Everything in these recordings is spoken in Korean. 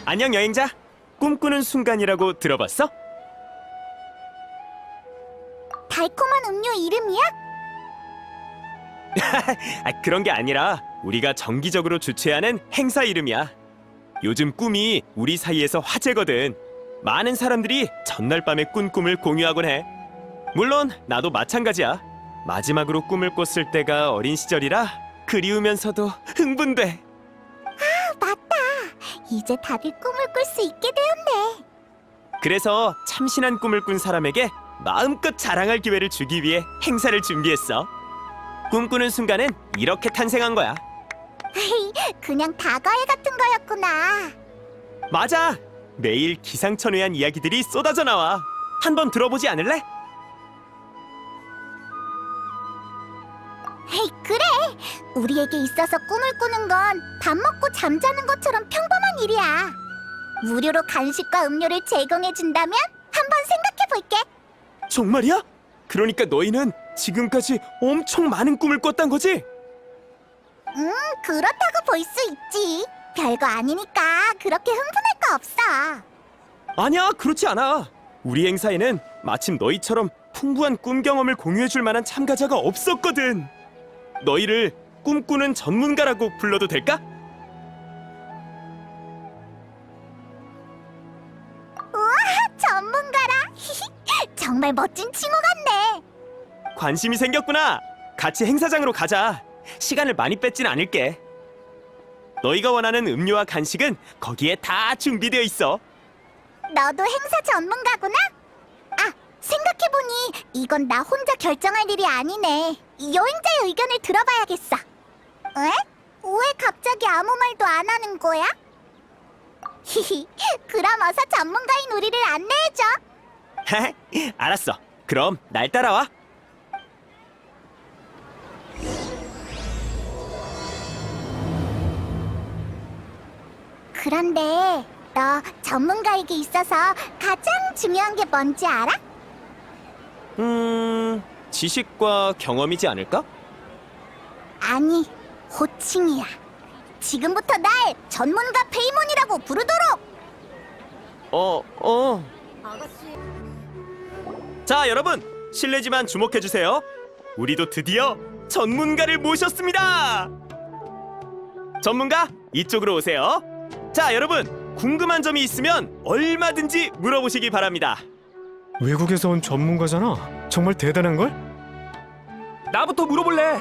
안녕 여행자. 꿈꾸는 순간이라고 들어봤어? 달콤한 음료 이름이야? 그런 게 아니라 우리가 정기적으로 주최하는 행사 이름이야. 요즘 꿈이 우리 사이에서 화제거든. 많은 사람들이 전날 밤에 꾼 꿈을 공유하곤 해. 물론 나도 마찬가지야. 마지막으로 꿈을 꿨을 때가 어린 시절이라 그리우면서도 흥분돼. 맞다. 이제 다들 꿈을 꿀 수 있게 되었네. 그래서 참신한 꿈을 꾼 사람에게 마음껏 자랑할 기회를 주기 위해 행사를 준비했어. 꿈꾸는 순간은 이렇게 탄생한 거야. 그냥 다과회 같은 거였구나. 맞아! 매일 기상천외한 이야기들이 쏟아져 나와. 한번 들어보지 않을래? 그래. 우리에게 있어서 꿈을 꾸는 건 밥 먹고 잠자는 것처럼 평범한 일이야. 무료로 간식과 음료를 제공해 준다면 한번 생각해 볼게. 정말이야? 그러니까 너희는 지금까지 엄청 많은 꿈을 꿨단 거지? 그렇다고 볼 수 있지. 별거 아니니까 그렇게 흥분할 거 없어. 아니야, 그렇지 않아. 우리 행사에는 마침 너희처럼 풍부한 꿈 경험을 공유해줄 만한 참가자가 없었거든. 너희를 꿈꾸는 전문가라고 불러도 될까? 전문가라. 정말 멋진 칭호 같네. 관심이 생겼구나. 같이 행사장으로 가자. 시간을 많이 뺏진 않을게. 너희가 원하는 음료와 간식은 거기에 다 준비되어 있어. 너도 행사 전문가구나? 아, 생각해보니 이건 나 혼자 결정할 일이 아니네. 여행자의 의견을 들어봐야겠어. 왜? 왜 갑자기 아무 말도 안 하는 거야? 히히, 그럼 어서 전문가인 우리를 안내해줘. 알았어. 그럼 날 따라와. 그런데 너 전문가에게 있어서 가장 중요한 게 뭔지 알아? 지식과 경험이지 않을까? 아니, 호칭이야. 지금부터 날 전문가 페이몬이라고 부르도록! 아가씨. 자, 여러분, 실례지만 주목해주세요. 우리도 드디어 전문가를 모셨습니다. 전문가, 이쪽으로 오세요. 자, 여러분, 궁금한 점이 있으면 얼마든지 물어보시기 바랍니다. 외국에서 온 전문가잖아. 정말 대단한걸? 나부터 물어볼래.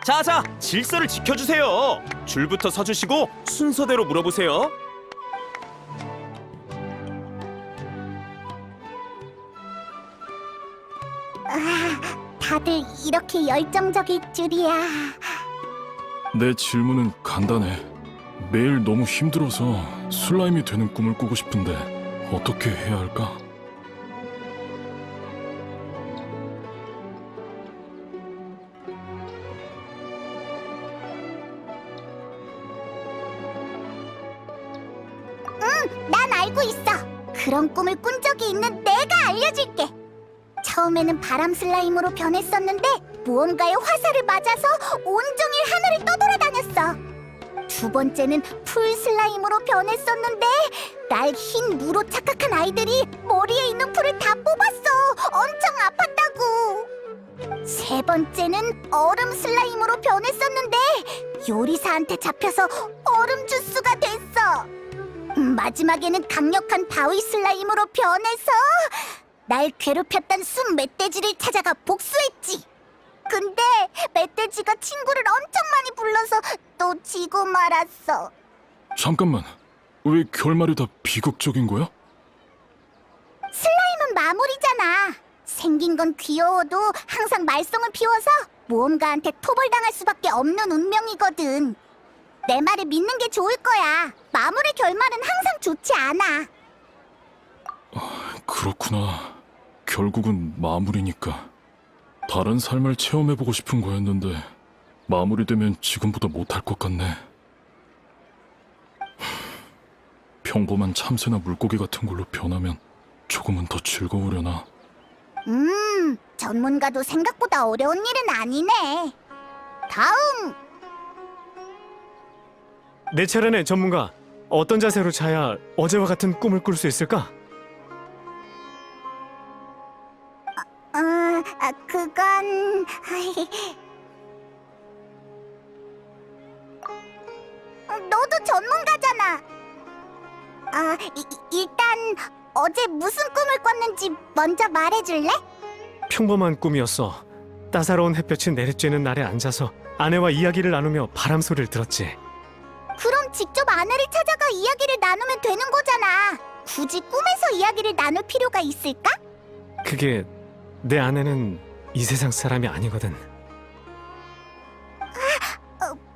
자, 질서를 지켜주세요. 줄부터 서주시고 순서대로 물어보세요. 다들 이렇게 열정적일 줄이야. 내 질문은 간단해. 매일 너무 힘들어서 슬라임이 되는 꿈을 꾸고 싶은데 어떻게 해야 할까? 난 알고 있어. 그런 꿈을 꾼 적이 있는 내가 알려줄게. 처음에는 바람 슬라임으로 변했었는데 무언가의 화살을 맞아서 온종일 하늘을 떠돌아다녔어. 두 번째는 풀 슬라임으로 변했었는데 날 흰 무로 착각한 아이들이 머리에 있는 풀을 다 뽑았어. 엄청 아팠다고. 세 번째는 얼음 슬라임으로 변했었는데 요리사한테 잡혀서 얼음 주스가 됐어. 마지막에는 강력한 바위 슬라임으로 변해서 날 괴롭혔던 숲 멧돼지를 찾아가 복수했지. 근데 멧돼지가 친구를 엄청 많이 불러서 또 지고 말았어. 잠깐만, 왜 결말이 다 비극적인 거야? 슬라임은 마무리잖아. 생긴 건 귀여워도 항상 말썽을 피워서 모험가한테 토벌당할 수밖에 없는 운명이거든. 내 말을 믿는 게 좋을 거야. 마무리 결말은 항상 좋지 않아. 그렇구나. 결국은 마무리니까. 다른 삶을 체험해보고 싶은 거였는데 마무리되면 지금보다 못할 것 같네. 평범한 참새나 물고기 같은 걸로 변하면 조금은 더 즐거우려나. 전문가도 생각보다 어려운 일은 아니네. 다음! 내 차례네, 전문가. 어떤 자세로 자야 어제와 같은 꿈을 꿀 수 있을까? 그건... 너도 전문가잖아. 일단 어제 무슨 꿈을 꿨는지 먼저 말해줄래? 평범한 꿈이었어. 따사로운 햇볕이 내리쬐는 날에 앉아서 아내와 이야기를 나누며 바람 소리를 들었지. 그럼 직접 아내를 찾아가 이야기를 나누면 되는 거잖아. 굳이 꿈에서 이야기를 나눌 필요가 있을까? 그게 내 아내는 이 세상 사람이 아니거든.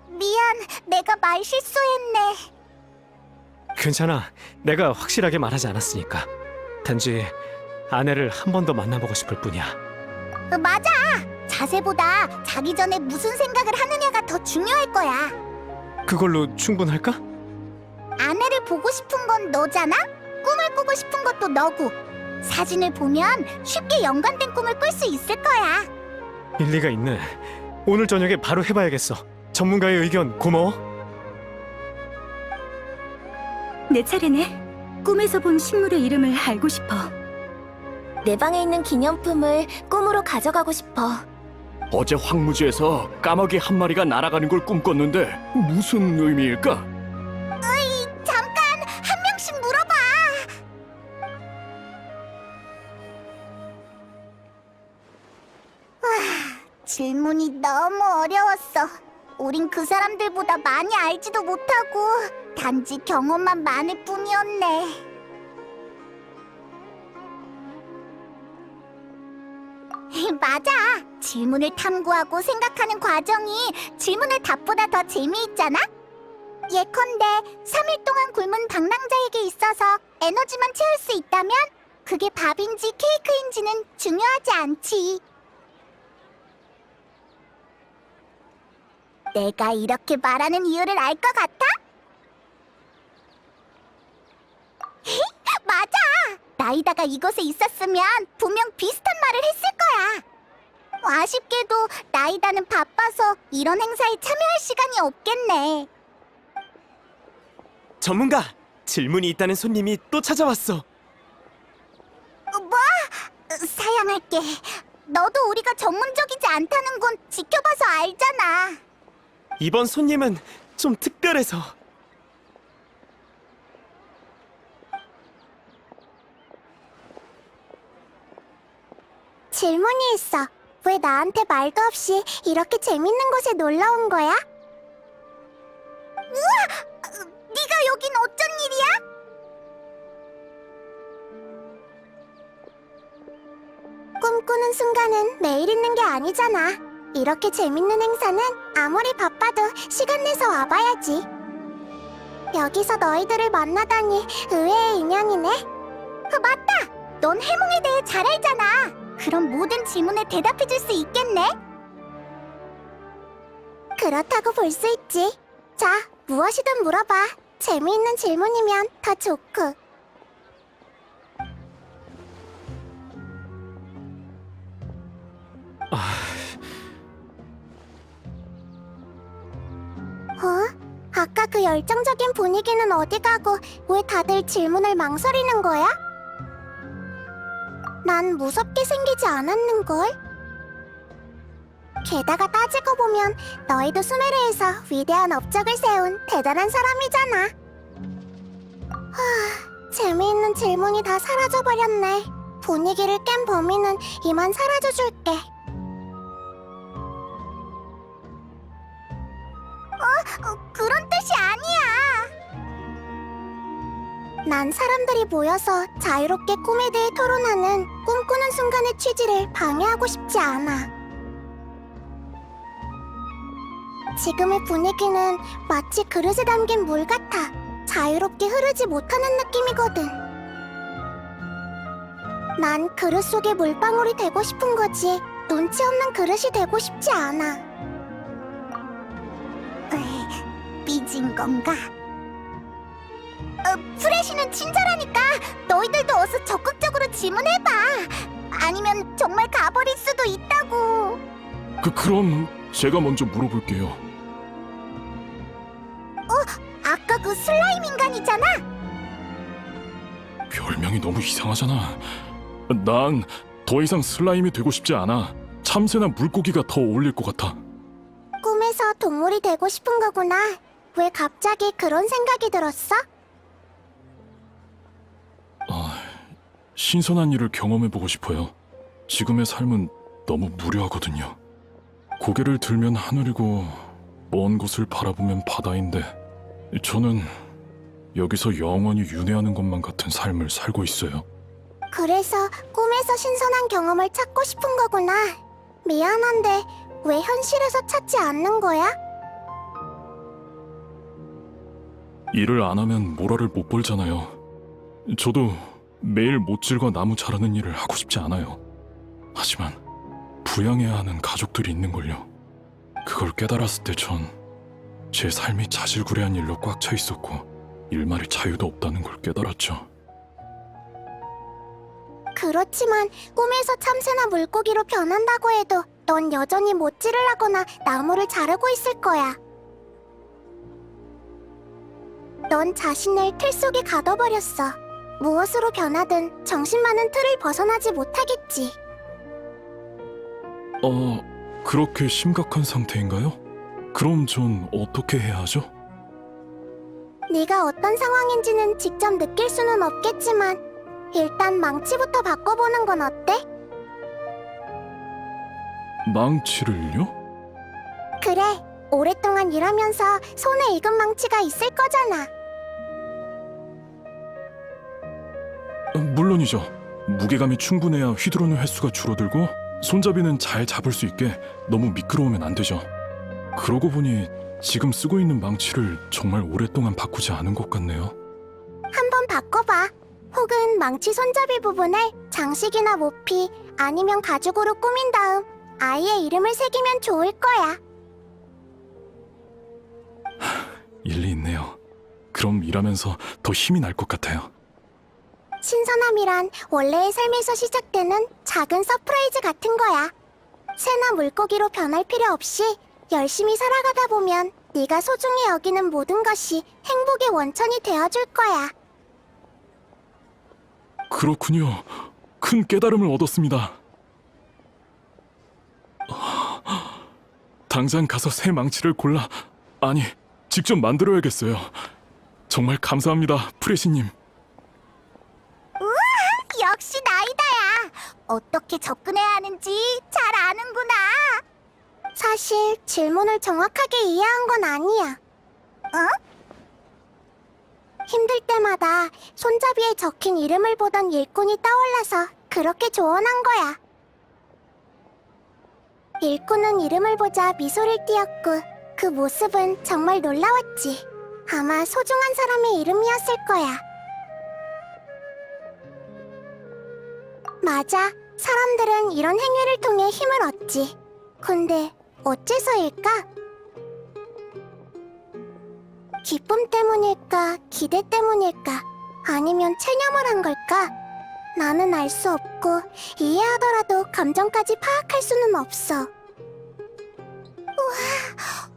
미안, 내가 말 실수했네. 괜찮아. 내가 확실하게 말하지 않았으니까. 단지 아내를 한 번 더 만나보고 싶을 뿐이야. 맞아. 자세보다 자기 전에 무슨 생각을 하느냐가 더 중요할 거야. 그걸로 충분할까? 아내를 보고 싶은 건 너잖아? 꿈을 꾸고 싶은 것도 너고. 사진을 보면 쉽게 연관된 꿈을 꿀 수 있을 거야. 일리가 있네. 오늘 저녁에 바로 해봐야겠어. 전문가의 의견 고마워. 내 차례네. 꿈에서 본 식물의 이름을 알고 싶어. 내 방에 있는 기념품을 꿈으로 가져가고 싶어. 어제 황무지에서 까마귀 한 마리가 날아가는 걸 꿈꿨는데 무슨 의미일까? 잠깐, 한 명씩 물어봐. 질문이 너무 어려웠어. 우린 그 사람들보다 많이 알지도 못하고 단지 경험만 많을 뿐이었네. 맞아. 질문을 탐구하고 생각하는 과정이 질문의 답보다 더 재미있잖아? 예컨대 3일 동안 굶은 방랑자에게 있어서 에너지만 채울 수 있다면 그게 밥인지 케이크인지는 중요하지 않지. 내가 이렇게 말하는 이유를 알 것 같아? 맞아! 나이다가 이곳에 있었으면 분명 비슷한 말을 했을 거야. 아쉽게도 나이다는 바빠서 이런 행사에 참여할 시간이 없겠네. 전문가, 질문이 있다는 손님이 또 찾아왔어. 뭐? 사양할게. 너도 우리가 전문적이지 않다는 건 지켜봐서 알잖아. 이번 손님은 좀 특별해서. 질문이 있어. 왜 나한테 말도 없이 이렇게 재밌는 곳에 놀러 온 거야? 우와! 네가 여긴 어쩐 일이야? 꿈꾸는 순간은 매일 있는 게 아니잖아. 이렇게 재밌는 행사는 아무리 바빠도 시간 내서 와봐야지. 여기서 너희들을 만나다니 의외의 인연이네. 맞다! 넌 해몽에 대해 잘 알잖아. 그럼 모든 질문에 대답해줄 수 있겠네? 그렇다고 볼 수 있지. 자, 무엇이든 물어봐. 재미있는 질문이면 더 좋고. 아까 그 열정적인 분위기는 어디 가고 왜 다들 질문을 망설이는 거야? 난 무섭게 생기지 않았는걸? 게다가 따지고 보면 너희도 수메르에서 위대한 업적을 세운 대단한 사람이잖아. 재미있는 질문이 다 사라져버렸네. 분위기를 깬 범인은 이만 사라져줄게. 그런 뜻이 아니야. 난 사람들이 모여서 자유롭게 꿈에 대해 토론하는 꿈꾸는 순간의 취지를 방해하고 싶지 않아. 지금의 분위기는 마치 그릇에 담긴 물 같아. 자유롭게 흐르지 못하는 느낌이거든. 난 그릇 속의 물방울이 되고 싶은 거지 눈치 없는 그릇이 되고 싶지 않아. 삐진 건가? 프레시는 친절하니까 너희들도 어서 적극적으로 질문해봐. 아니면 정말 가버릴 수도 있다고. 그럼 제가 먼저 물어볼게요. 아까 그 슬라임 인간이잖아. 별명이 너무 이상하잖아. 난 더 이상 슬라임이 되고 싶지 않아. 참새나 물고기가 더 어울릴 것 같아. 꿈에서 동물이 되고 싶은 거구나. 왜 갑자기 그런 생각이 들었어? 신선한 일을 경험해보고 싶어요. 지금의 삶은 너무 무료하거든요. 고개를 들면 하늘이고 먼 곳을 바라보면 바다인데 저는 여기서 영원히 윤회하는 것만 같은 삶을 살고 있어요. 그래서 꿈에서 신선한 경험을 찾고 싶은 거구나. 미안한데 왜 현실에서 찾지 않는 거야? 일을 안 하면 모라를 못 벌잖아요. 저도 매일 못질과 나무 자르는 일을 하고 싶지 않아요. 하지만 부양해야 하는 가족들이 있는걸요. 그걸 깨달았을 때 전 제 삶이 자질구레한 일로 꽉 차 있었고 일말의 자유도 없다는 걸 깨달았죠. 그렇지만 꿈에서 참새나 물고기로 변한다고 해도 넌 여전히 못질을 하거나 나무를 자르고 있을 거야. 넌 자신을 틀 속에 가둬버렸어. 무엇으로 변하든 정신만은 틀을 벗어나지 못하겠지. 그렇게 심각한 상태인가요? 그럼 전 어떻게 해야 하죠? 네가 어떤 상황인지는 직접 느낄 수는 없겠지만 일단 망치부터 바꿔보는 건 어때? 망치를요? 그래, 오랫동안 일하면서 손에 익은 망치가 있을 거잖아. 물론이죠. 무게감이 충분해야 휘두르는 횟수가 줄어들고 손잡이는 잘 잡을 수 있게 너무 미끄러우면 안 되죠. 그러고 보니 지금 쓰고 있는 망치를 정말 오랫동안 바꾸지 않은 것 같네요. 한번 바꿔봐. 혹은 망치 손잡이 부분을 장식이나 모피 아니면 가죽으로 꾸민 다음 아이의 이름을 새기면 좋을 거야. 일리 있네요. 그럼 일하면서 더 힘이 날 것 같아요. 신선함이란 원래의 삶에서 시작되는 작은 서프라이즈 같은 거야. 새나 물고기로 변할 필요 없이 열심히 살아가다 보면 네가 소중히 여기는 모든 것이 행복의 원천이 되어줄 거야. 그렇군요. 큰 깨달음을 얻었습니다. 당장 가서 새 망치를 아니, 직접 만들어야겠어요. 정말 감사합니다, 프레시님. 역시 나이다야. 어떻게 접근해야 하는지 잘 아는구나. 사실 질문을 정확하게 이해한 건 아니야. 힘들 때마다 손잡이에 적힌 이름을 보던 일꾼이 떠올라서 그렇게 조언한 거야. 일꾼은 이름을 보자 미소를 띄었고 그 모습은 정말 놀라웠지. 아마 소중한 사람의 이름이었을 거야. 맞아. 사람들은 이런 행위를 통해 힘을 얻지. 근데 어째서일까? 기쁨 때문일까? 기대 때문일까? 아니면 체념을 한 걸까? 나는 알 수 없고 이해하더라도 감정까지 파악할 수는 없어. 우와,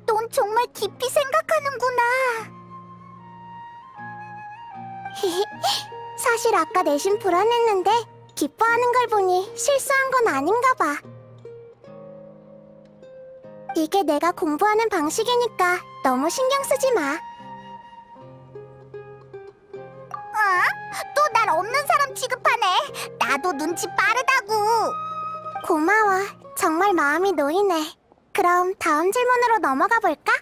넌 정말 깊이 생각하는구나. 사실 아까 내심 불안했는데 기뻐하는 걸 보니 실수한 건 아닌가 봐. 이게 내가 공부하는 방식이니까 너무 신경 쓰지 마. 또 날 없는 사람 취급하네. 나도 눈치 빠르다고. 고마워. 정말 마음이 놓이네. 그럼 다음 질문으로 넘어가 볼까?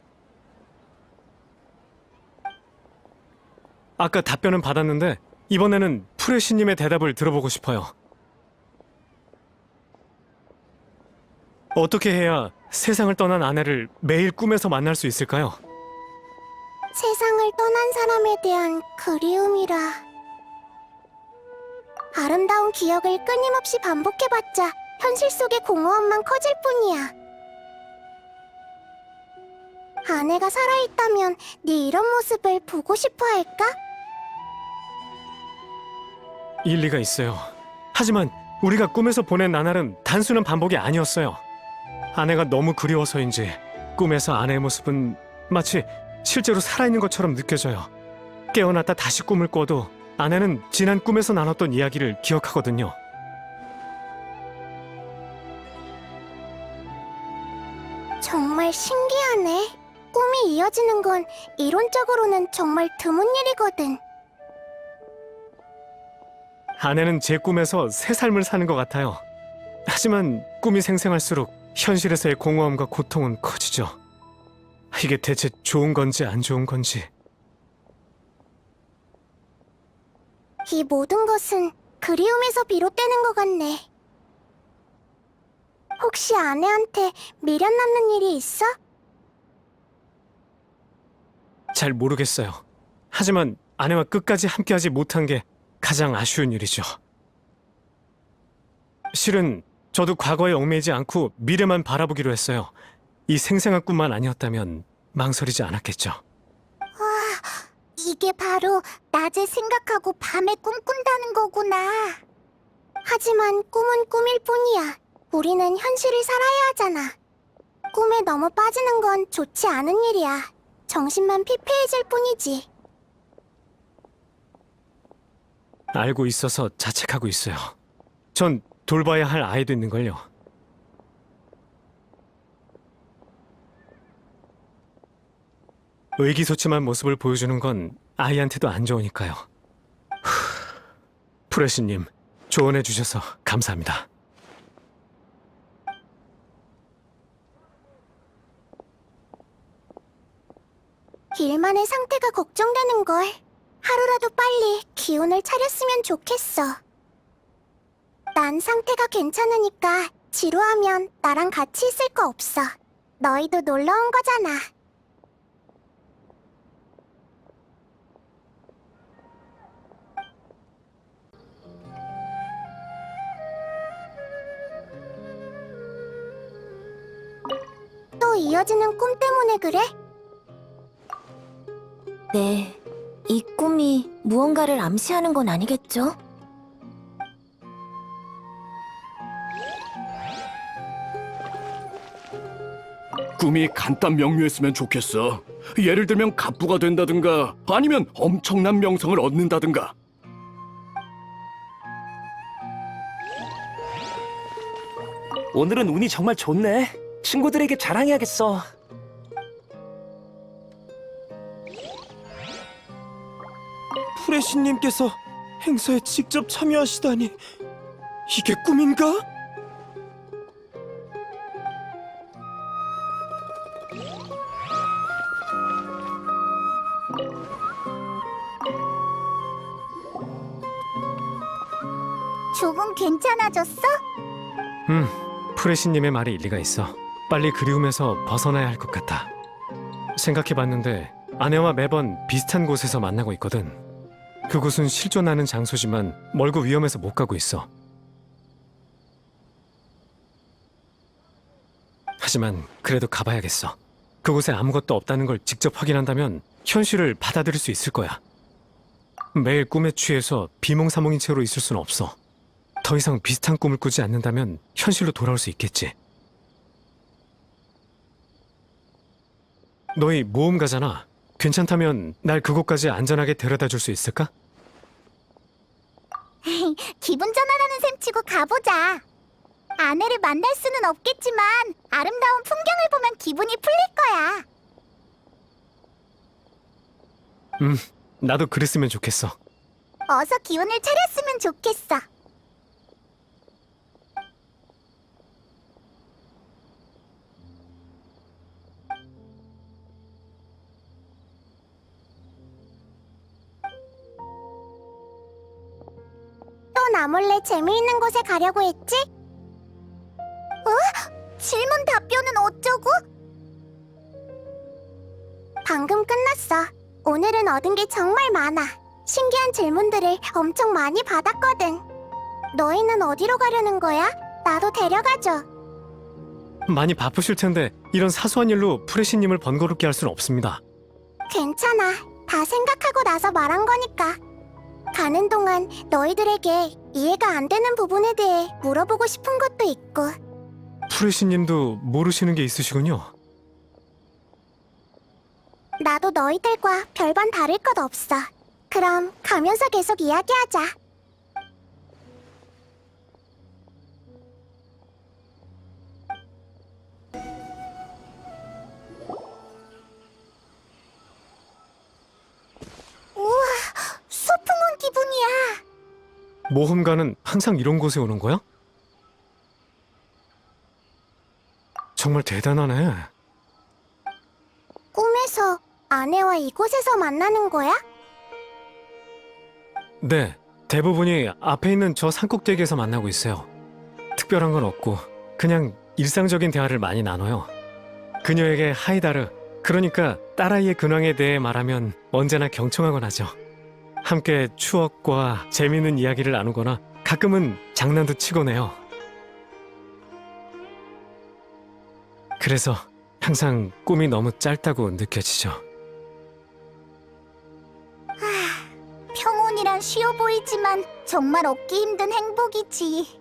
아까 답변은 받았는데 이번에는 프레시님의 대답을 들어보고 싶어요. 어떻게 해야 세상을 떠난 아내를 매일 꿈에서 만날 수 있을까요? 세상을 떠난 사람에 대한 그리움이라. 아름다운 기억을 끊임없이 반복해봤자 현실 속의 공허함만 커질 뿐이야. 아내가 살아있다면 네 이런 모습을 보고 싶어 할까? 일리가 있어요. 하지만 우리가 꿈에서 보낸 나날은 단순한 반복이 아니었어요. 아내가 너무 그리워서인지 꿈에서 아내의 모습은 마치 실제로 살아있는 것처럼 느껴져요. 깨어났다 다시 꿈을 꿔도 아내는 지난 꿈에서 나눴던 이야기를 기억하거든요. 정말 신기하네. 꿈이 이어지는 건 이론적으로는 정말 드문 일이거든. 아내는 제 꿈에서 새 삶을 사는 것 같아요. 하지만 꿈이 생생할수록 현실에서의 공허함과 고통은 커지죠. 이게 대체 좋은 건지 안 좋은 건지. 이 모든 것은 그리움에서 비롯되는 것 같네. 혹시 아내한테 미련 남는 일이 있어? 잘 모르겠어요. 하지만 아내와 끝까지 함께하지 못한 게 가장 아쉬운 일이죠. 실은 저도 과거에 얽매이지 않고 미래만 바라보기로 했어요. 이 생생한 꿈만 아니었다면 망설이지 않았겠죠. 이게 바로 낮에 생각하고 밤에 꿈꾼다는 거구나. 하지만 꿈은 꿈일 뿐이야. 우리는 현실을 살아야 하잖아. 꿈에 너무 빠지는 건 좋지 않은 일이야. 정신만 피폐해질 뿐이지. 알고 있어서 자책하고 있어요. 전 돌봐야 할 아이도 있는걸요. 의기소침한 모습을 보여주는 건 아이한테도 안 좋으니까요. 프레시님, 조언해 주셔서 감사합니다. 일만의 상태가 걱정되는걸. 하루라도 빨리 기운을 차렸으면 좋겠어. 난 상태가 괜찮으니까 지루하면 나랑 같이 있을 거 없어. 너희도 놀러 온 거잖아. 또 이어지는 꿈 때문에 그래? 네, 이 꿈이 무언가를 암시하는 건 아니겠죠? 꿈이 간단 명료했으면 좋겠어. 예를 들면 갑부가 된다든가 아니면 엄청난 명성을 얻는다든가. 오늘은 운이 정말 좋네. 친구들에게 자랑해야겠어. 프레시님께서 행사에 직접 참여하시다니 이게 꿈인가? 조금 괜찮아졌어? 프레시님의 말에 일리가 있어. 빨리 그리움에서 벗어나야 할 것 같아. 생각해봤는데 아내와 매번 비슷한 곳에서 만나고 있거든. 그곳은 실존하는 장소지만 멀고 위험해서 못 가고 있어. 하지만 그래도 가봐야겠어. 그곳에 아무것도 없다는 걸 직접 확인한다면 현실을 받아들일 수 있을 거야. 매일 꿈에 취해서 비몽사몽인 채로 있을 수는 없어. 더 이상 비슷한 꿈을 꾸지 않는다면 현실로 돌아올 수 있겠지. 너희 모험가잖아. 괜찮다면 날 그곳까지 안전하게 데려다 줄 수 있을까? 기분 전환하는 셈 치고 가보자. 아내를 만날 수는 없겠지만 아름다운 풍경을 보면 기분이 풀릴 거야. 나도 그랬으면 좋겠어. 어서 기운을 차렸으면 좋겠어. 또 나 몰래 재미있는 곳에 가려고 했지? 질문 답변은 어쩌고? 방금 끝났어. 오늘은 얻은 게 정말 많아. 신기한 질문들을 엄청 많이 받았거든. 너희는 어디로 가려는 거야? 나도 데려가줘. 많이 바쁘실 텐데 이런 사소한 일로 프레시님을 번거롭게 할 수는 없습니다. 괜찮아. 다 생각하고 나서 말한 거니까. 가는 동안 너희들에게 이해가 안 되는 부분에 대해 물어보고 싶은 것도 있고. 프레시님도 모르시는 게 있으시군요. 나도 너희들과 별반 다를 것 없어. 그럼 가면서 계속 이야기하자. 우와, 소풍 온 기분이야. 모험가는 항상 이런 곳에 오는 거야? 정말 대단하네. 꿈에서 아내와 이곳에서 만나는 거야? 네, 대부분이 앞에 있는 저 산꼭대기에서 만나고 있어요. 특별한 건 없고 그냥 일상적인 대화를 많이 나눠요. 그녀에게 하이다르, 그러니까 딸아이의 근황에 대해 말하면 언제나 경청하곤 하죠. 함께 추억과 재미있는 이야기를 나누거나 가끔은 장난도 치곤 해요. 그래서 항상 꿈이 너무 짧다고 느껴지죠. 평온이란 쉬워 보이지만 정말 얻기 힘든 행복이지.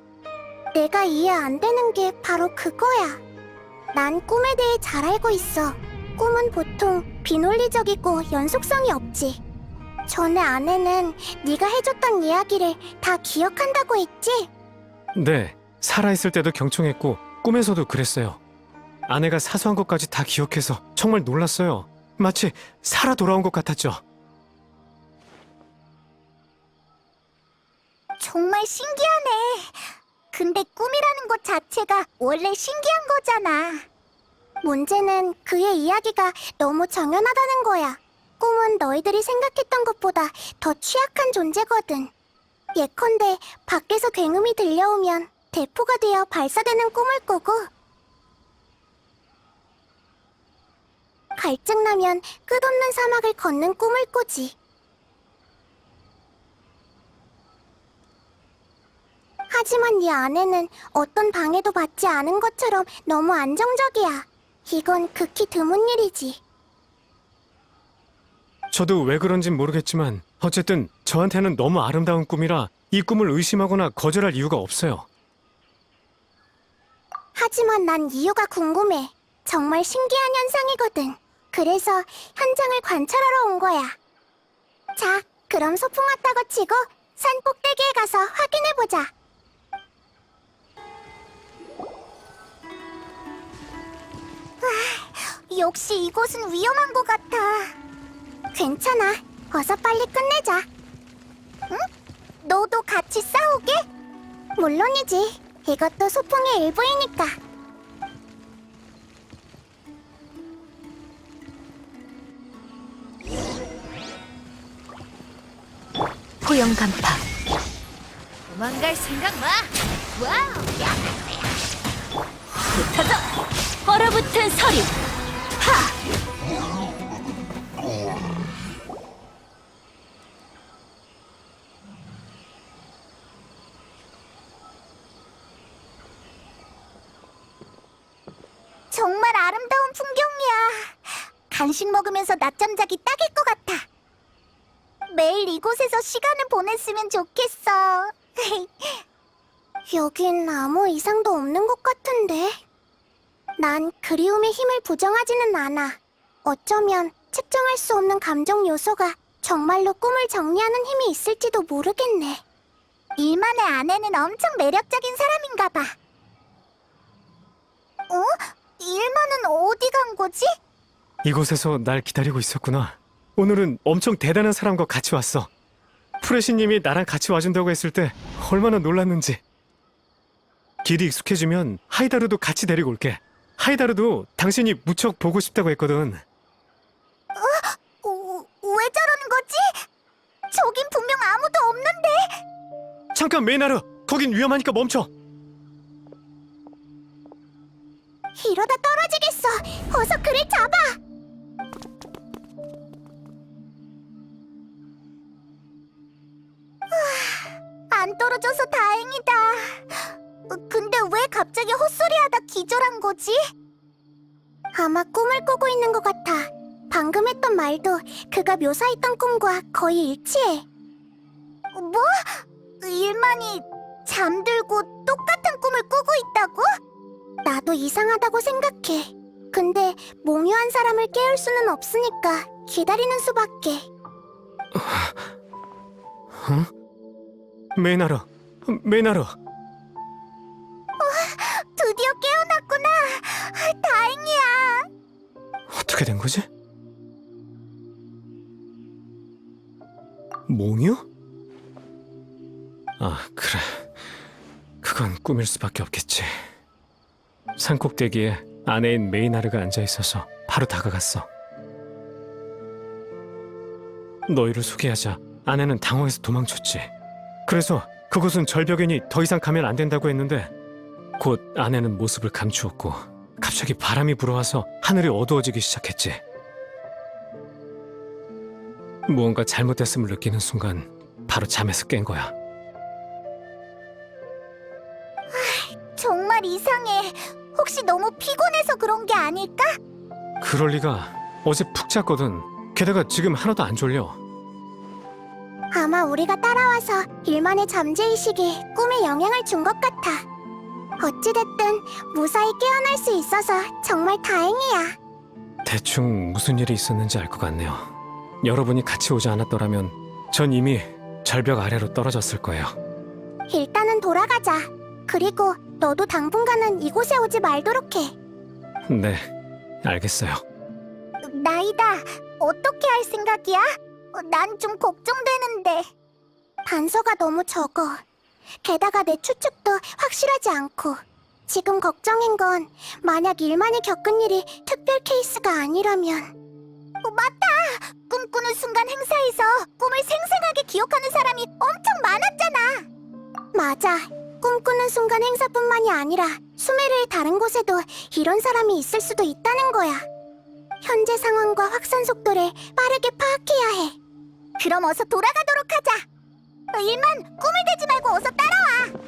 내가 이해 안 되는 게 바로 그거야. 난 꿈에 대해 잘 알고 있어. 꿈은 보통 비논리적이고 연속성이 없지. 전에 아내는 네가 해줬던 이야기를 다 기억한다고 했지? 네, 살아있을 때도 경청했고 꿈에서도 그랬어요. 아내가 사소한 것까지 다 기억해서 정말 놀랐어요. 마치 살아 돌아온 것 같았죠. 정말 신기하네. 근데 꿈이라는 것 자체가 원래 신기한 거잖아. 문제는 그의 이야기가 너무 정연하다는 거야. 꿈은 너희들이 생각했던 것보다 더 취약한 존재거든. 예컨대 밖에서 굉음이 들려오면 대포가 되어 발사되는 꿈을 꾸고, 갈증나면 끝없는 사막을 걷는 꿈을 꾸지. 하지만 네 아내는 어떤 방해도 받지 않은 것처럼 너무 안정적이야. 이건 극히 드문 일이지. 저도 왜 그런진 모르겠지만 어쨌든 저한테는 너무 아름다운 꿈이라 이 꿈을 의심하거나 거절할 이유가 없어요. 하지만 난 이유가 궁금해. 정말 신기한 현상이거든. 그래서 현장을 관찰하러 온 거야. 자, 그럼 소풍 왔다고 치고 산 꼭대기에 가서 확인해보자. 역시 이곳은 위험한 것 같아. 괜찮아. 어서 빨리 끝내자. 응? 너도 같이 싸우게? 물론이지. 이것도 소풍의 일부이니까. 포영 간파. 도망갈 생각 마! 와우! 붙어서! 얼어붙은 서리! 정말 아름다운 풍경이야. 간식 먹으면서 낮잠 자기 딱일 것 같아. 매일 이곳에서 시간을 보냈으면 좋겠어. 여긴 아무 이상도 없는 것 같은데. 난 그리움의 힘을 부정하지는 않아. 어쩌면 측정할 수 없는 감정 요소가 정말로 꿈을 정리하는 힘이 있을지도 모르겠네. 일만의 아내는 엄청 매력적인 사람인가 봐. 어? 일만은 어디 간 거지? 이곳에서 날 기다리고 있었구나. 오늘은 엄청 대단한 사람과 같이 왔어. 프레시님이 나랑 같이 와준다고 했을 때 얼마나 놀랐는지. 길이 익숙해지면 하이다르도 같이 데리고 올게. 하이다르도 당신이 무척 보고 싶다고 했거든. 왜 저러는 거지? 저긴 분명 아무도 없는데. 잠깐 메이나르, 거긴 위험하니까 멈춰. 이러다 떨어지겠어. 어서 그를 잡아. 안 떨어져서 다행이다. 근데 왜 갑자기 헛소리하다 기절한 거지? 아마 꿈을 꾸고 있는 것 같아. 방금 했던 말도 그가 묘사했던 꿈과 거의 일치해. 뭐? 일만이 잠들고 똑같은 꿈을 꾸고 있다고? 나도 이상하다고 생각해. 근데 몽유한 사람을 깨울 수는 없으니까 기다리는 수밖에. 메이나르, 메이나르. 드디어 깨어났구나. 다행이야. 어떻게 된 거지? 몽유? 아, 그래. 그건 꿈일 수밖에 없겠지. 산꼭대기에 아내인 메이나르가 앉아있어서 바로 다가갔어. 너희를 소개하자 아내는 당황해서 도망쳤지. 그래서 그곳은 절벽이니 더 이상 가면 안 된다고 했는데 곧 아내는 모습을 감추었고 갑자기 바람이 불어와서 하늘이 어두워지기 시작했지. 무언가 잘못됐음을 느끼는 순간 바로 잠에서 깬 거야. 정말 이상해. 혹시 너무 피곤해서 그런 게 아닐까? 그럴 리가. 어제 푹 잤거든. 게다가 지금 하나도 안 졸려. 아마 우리가 따라와서 일만의 잠재의식이 꿈에 영향을 준 것 같아. 어찌됐든 무사히 깨어날 수 있어서 정말 다행이야. 대충 무슨 일이 있었는지 알 것 같네요. 여러분이 같이 오지 않았더라면 전 이미 절벽 아래로 떨어졌을 거예요. 일단은 돌아가자. 그리고 너도 당분간은 이곳에 오지 말도록 해. 네, 알겠어요. 나이다. 어떻게 할 생각이야? 난 좀 걱정되는데. 단서가 너무 적어. 게다가 내 추측도 확실하지 않고. 지금 걱정인 건 만약 일만이 겪은 일이 특별 케이스가 아니라면. 맞다! 꿈꾸는 순간 행사에서 꿈을 생생하게 기억하는 사람이 엄청 많았잖아. 맞아. 꿈꾸는 순간 행사뿐만이 아니라 수메르의 다른 곳에도 이런 사람이 있을 수도 있다는 거야. 현재 상황과 확산 속도를 빠르게 파악해야 해. 그럼 어서 돌아가도록 하자. 일만 꿈을 대지 말고 어서 따라와.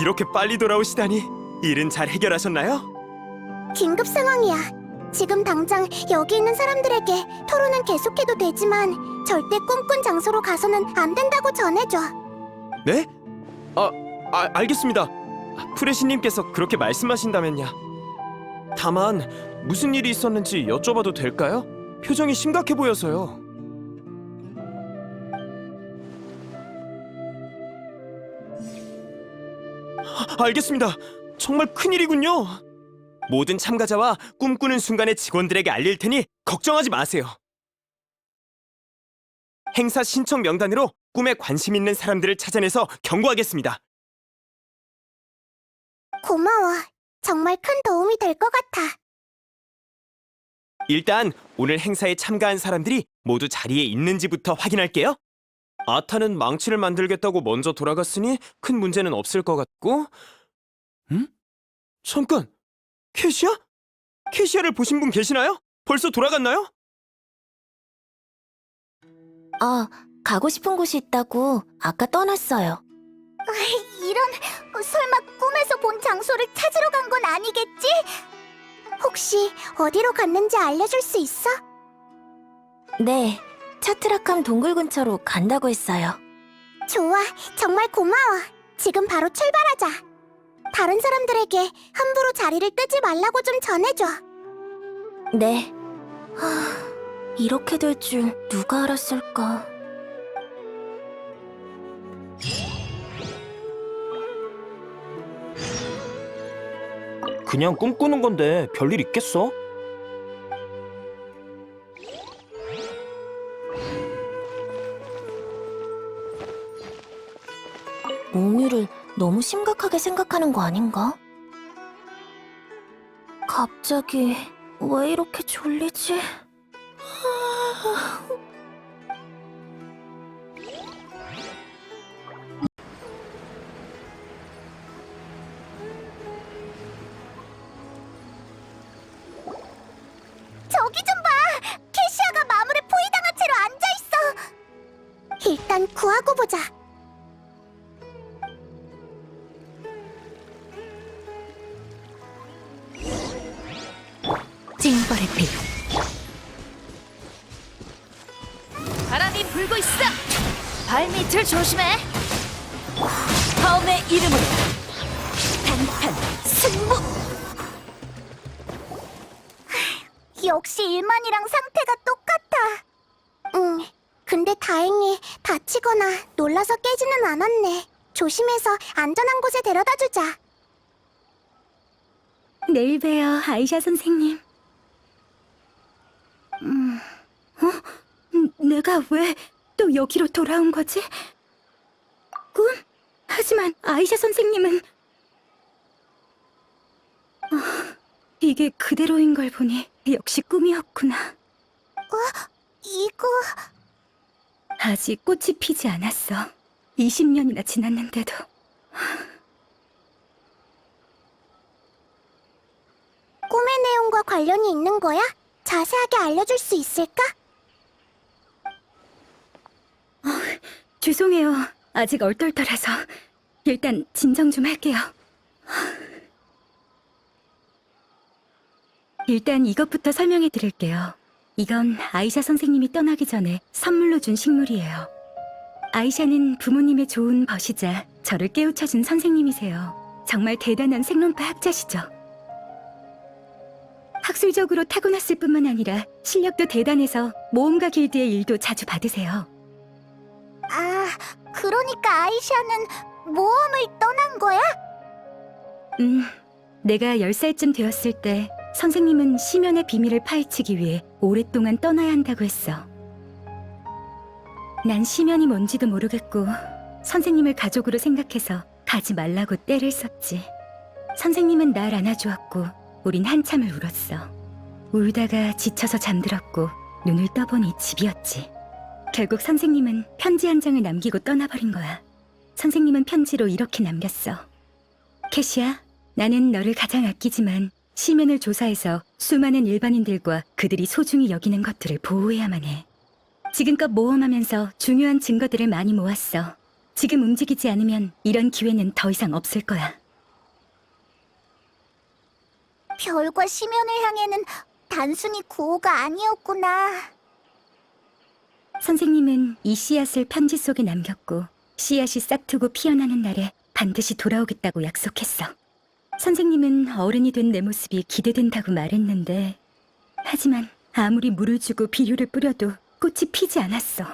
이렇게 빨리 돌아오시다니. 일은 잘 해결하셨나요? 긴급 상황이야. 지금 당장 여기 있는 사람들에게 토론은 계속해도 되지만 절대 꿈꾼 장소로 가서는 안 된다고 전해줘. 네? 알겠습니다. 프레시님께서 그렇게 말씀하신다면야. 다만 무슨 일이 있었는지 여쭤봐도 될까요? 표정이 심각해 보여서요. 알겠습니다. 정말 큰일이군요. 모든 참가자와 꿈꾸는 순간의 직원들에게 알릴 테니 걱정하지 마세요. 행사 신청 명단으로 꿈에 관심 있는 사람들을 찾아내서 경고하겠습니다. 고마워. 정말 큰 도움이 될 것 같아. 일단 오늘 행사에 참가한 사람들이 모두 자리에 있는지부터 확인할게요. 아타는 망치를 만들겠다고 먼저 돌아갔으니 큰 문제는 없을 것 같고. 잠깐! 캐시아? 캐시아를 보신 분 계시나요? 벌써 돌아갔나요? 가고 싶은 곳이 있다고 아까 떠났어요. 이런, 설마 꿈에서 본 장소를 찾으러 간 건 아니겠지? 혹시 어디로 갔는지 알려줄 수 있어? 네, 차트라캄 동굴 근처로 간다고 했어요. 좋아, 정말 고마워. 지금 바로 출발하자. 다른 사람들에게 함부로 자리를 뜨지 말라고 좀 전해줘. 네. 이렇게 될 줄 누가 알았을까? 그냥 꿈꾸는 건데 별일 있겠어? 몽유를 너무 심각하게 생각하는 거 아닌가? 갑자기 왜 이렇게 졸리지? 저기 좀 봐! 캐시아가 마물에 포위당한 채로 앉아있어! 일단 구하고 보자. 징벌의 빛. 바람이 불고 있어. 발밑을 조심해. 무엄의 이름으로 단판 승부. 역시 일만이랑 상태가 똑같아. 응, 근데 다행히 다치거나 놀라서 깨지는 않았네. 조심해서 안전한 곳에 데려다 주자. 내일 봬요, 아이샤 선생님. 내가 왜 또 여기로 돌아온 거지? 꿈? 하지만 아이샤 선생님은 이게 그대로인 걸 보니 역시 꿈이었구나. 이거... 아직 꽃이 피지 않았어. 20년이나 지났는데도. 꿈의 내용과 관련이 있는 거야? 자세하게 알려줄 수 있을까? 죄송해요. 아직 얼떨떨해서. 일단 진정 좀 할게요. 일단 이것부터 설명해 드릴게요. 이건 아이샤 선생님이 떠나기 전에 선물로 준 식물이에요. 아이샤는 부모님의 좋은 벗이자 저를 깨우쳐준 선생님이세요. 정말 대단한 생론파 학자시죠. 학술적으로 타고났을 뿐만 아니라 실력도 대단해서 모험가 길드의 일도 자주 받으세요. 아, 그러니까 아이샤는 모험을 떠난 거야? 내가 10살쯤 되었을 때 선생님은 심연의 비밀을 파헤치기 위해 오랫동안 떠나야 한다고 했어. 난 심연이 뭔지도 모르겠고 선생님을 가족으로 생각해서 가지 말라고 떼를 썼지. 선생님은 날 안아주었고 우린 한참을 울었어. 울다가 지쳐서 잠들었고 눈을 떠보니 집이었지. 결국 선생님은 편지 한 장을 남기고 떠나버린 거야. 선생님은 편지로 이렇게 남겼어. 캐시야, 나는 너를 가장 아끼지만 심연을 조사해서 수많은 일반인들과 그들이 소중히 여기는 것들을 보호해야만 해. 지금껏 모험하면서 중요한 증거들을 많이 모았어. 지금 움직이지 않으면 이런 기회는 더 이상 없을 거야. 별과 심연을 향해는 단순히 구호가 아니었구나. 선생님은 이 씨앗을 편지 속에 남겼고 씨앗이 싹트고 피어나는 날에 반드시 돌아오겠다고 약속했어. 선생님은 어른이 된 내 모습이 기대된다고 말했는데 하지만 아무리 물을 주고 비료를 뿌려도 꽃이 피지 않았어.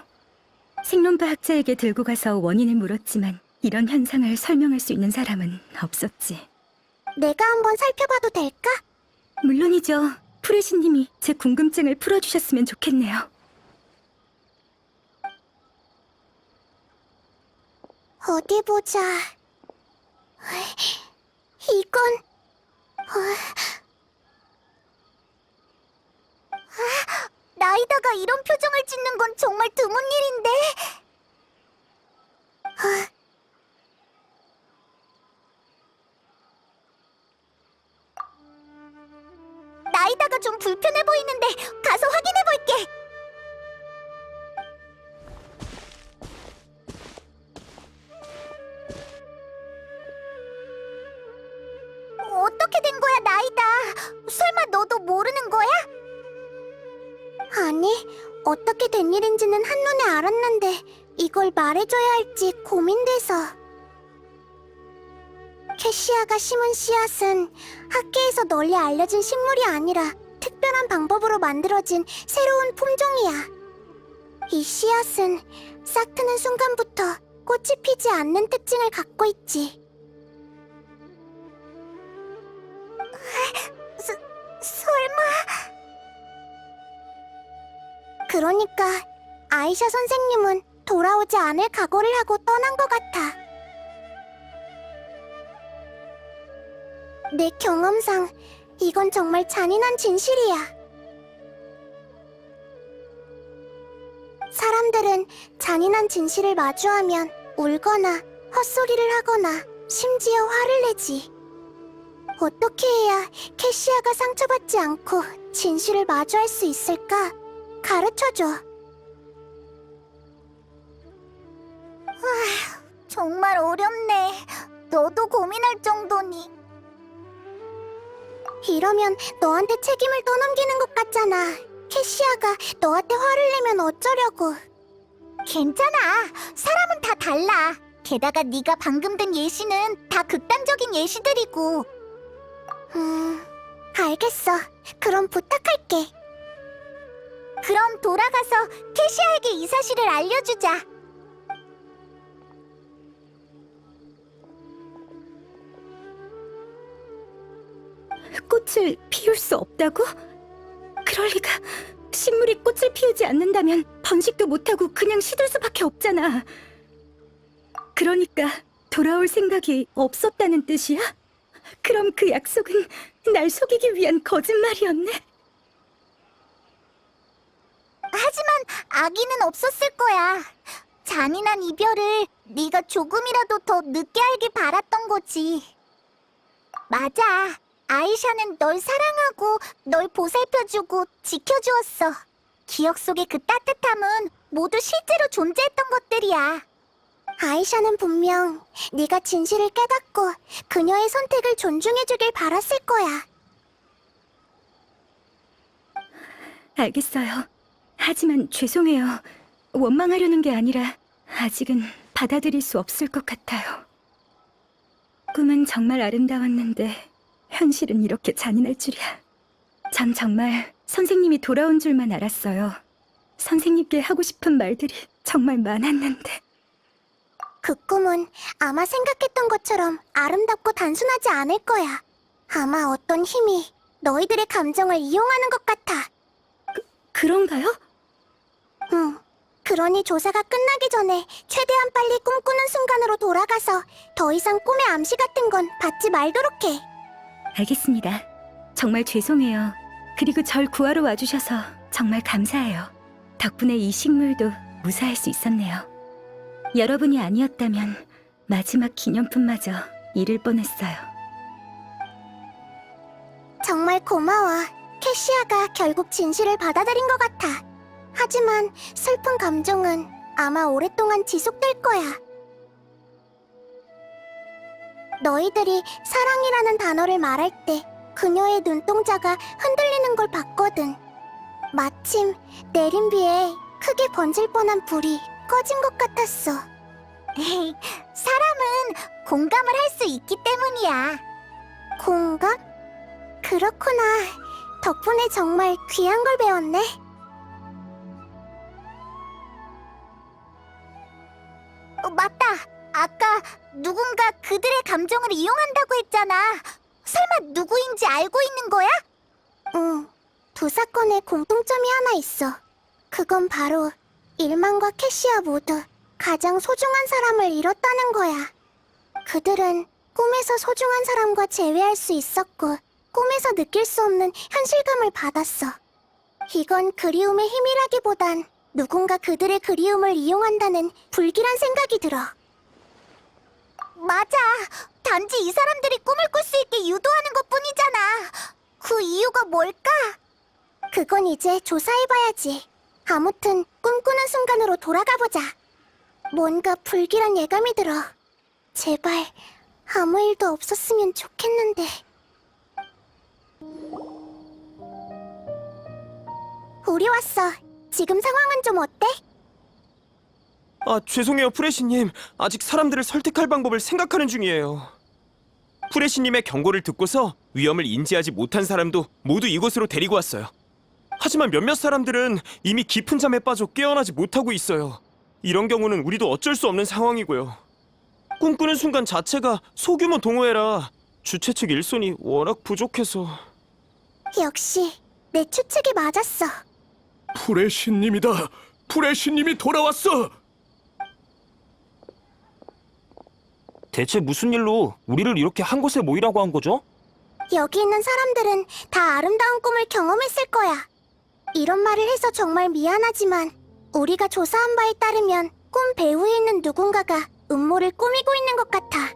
생론파 학자에게 들고 가서 원인을 물었지만 이런 현상을 설명할 수 있는 사람은 없었지. 내가 한번 살펴봐도 될까? 물론이죠. 프레시님이 제 궁금증을 풀어주셨으면 좋겠네요. 어디 보자. 이건... 라이다가 이런 표정을 짓는 건 정말 드문 일인데. 라이다가 좀 불편해 보이는데 가서 확인해 볼게. 어떻게 된 거야, 라이다? 설마 너도 모르는 거야? 아니, 어떻게 된 일인지는 한눈에 알았는데 이걸 말해줘야 할지 고민돼서. 캐시아가 심은 씨앗은 학계에서 널리 알려진 식물이 아니라 특별한 방법으로 만들어진 새로운 품종이야. 이 씨앗은 싹 트는 순간부터 꽃이 피지 않는 특징을 갖고 있지. 설마... 그러니까 아이샤 선생님은 돌아오지 않을 각오를 하고 떠난 것 같아. 내 경험상 이건 정말 잔인한 진실이야. 사람들은 잔인한 진실을 마주하면 울거나 헛소리를 하거나 심지어 화를 내지. 어떻게 해야 캐시아가 상처받지 않고 진실을 마주할 수 있을까? 가르쳐줘. 정말 어렵네. 너도 고민할 정도니. 이러면 너한테 책임을 떠넘기는 것 같잖아. 캐시아가 너한테 화를 내면 어쩌려고. 괜찮아. 사람은 다 달라. 게다가 네가 방금 든 예시는 다 극단적인 예시들이고. 알겠어. 그럼 부탁할게. 그럼 돌아가서 캐시아에게 이 사실을 알려주자. 꽃을 피울 수 없다고? 그럴 리가. 식물이 꽃을 피우지 않는다면 번식도 못하고 그냥 시들 수밖에 없잖아. 그러니까 돌아올 생각이 없었다는 뜻이야? 그럼 그 약속은 날 속이기 위한 거짓말이었네? 하지만 아기는 없었을 거야. 잔인한 이별을 네가 조금이라도 더 늦게 알길 바랐던 거지. 맞아. 아이샤는 널 사랑하고 널 보살펴주고 지켜주었어. 기억 속의 그 따뜻함은 모두 실제로 존재했던 것들이야. 아이샤는 분명 네가 진실을 깨닫고 그녀의 선택을 존중해주길 바랐을 거야. 알겠어요. 하지만 죄송해요. 원망하려는 게 아니라 아직은 받아들일 수 없을 것 같아요. 꿈은 정말 아름다웠는데 현실은 이렇게 잔인할 줄이야. 전 정말 선생님이 돌아온 줄만 알았어요. 선생님께 하고 싶은 말들이 정말 많았는데. 그 꿈은 아마 생각했던 것처럼 아름답고 단순하지 않을 거야. 아마 어떤 힘이 너희들의 감정을 이용하는 것 같아. 그런가요? 응. 그러니 조사가 끝나기 전에 최대한 빨리 꿈꾸는 순간으로 돌아가서 더 이상 꿈의 암시 같은 건 받지 말도록 해. 알겠습니다. 정말 죄송해요. 그리고 절 구하러 와주셔서 정말 감사해요. 덕분에 이 식물도 무사할 수 있었네요. 여러분이 아니었다면 마지막 기념품마저 잃을 뻔했어요. 정말 고마워. 캐시아가 결국 진실을 받아들인 것 같아. 하지만 슬픈 감정은 아마 오랫동안 지속될 거야. 너희들이 사랑이라는 단어를 말할 때 그녀의 눈동자가 흔들리는 걸 봤거든. 마침 내린 비에 크게 번질 뻔한 불이 꺼진 것 같았어. 사람은 공감을 할 수 있기 때문이야. 공감? 그렇구나. 덕분에 정말 귀한 걸 배웠네. 맞다. 아까 누군가 그들의 감정을 이용한다고 했잖아. 설마 누구인지 알고 있는 거야? 응. 두 사건에 공통점이 하나 있어. 그건 바로 일만과 캐시아 모두 가장 소중한 사람을 잃었다는 거야. 그들은 꿈에서 소중한 사람과 재회할 수 있었고 꿈에서 느낄 수 없는 현실감을 받았어. 이건 그리움의 힘이라기보단 누군가 그들의 그리움을 이용한다는 불길한 생각이 들어. 맞아. 단지 이 사람들이 꿈을 꿀 수 있게 유도하는 것뿐이잖아. 그 이유가 뭘까? 그건 이제 조사해봐야지. 아무튼 꿈꾸는 순간으로 돌아가보자. 뭔가 불길한 예감이 들어. 제발 아무 일도 없었으면 좋겠는데. 우리 왔어. 지금 상황은 좀 어때? 아, 죄송해요, 프레시님. 아직 사람들을 설득할 방법을 생각하는 중이에요. 프레시님의 경고를 듣고서 위험을 인지하지 못한 사람도 모두 이곳으로 데리고 왔어요. 하지만 몇몇 사람들은 이미 깊은 잠에 빠져 깨어나지 못하고 있어요. 이런 경우는 우리도 어쩔 수 없는 상황이고요. 꿈꾸는 순간 자체가 소규모 동호회라 주최 측 일손이 워낙 부족해서... 역시 내 추측이 맞았어. 프레시님이다. 프레시님이 돌아왔어. 대체 무슨 일로 우리를 이렇게 한 곳에 모이라고 한 거죠? 여기 있는 사람들은 다 아름다운 꿈을 경험했을 거야. 이런 말을 해서 정말 미안하지만 우리가 조사한 바에 따르면 꿈 배후에 있는 누군가가 음모를 꾸미고 있는 것 같아.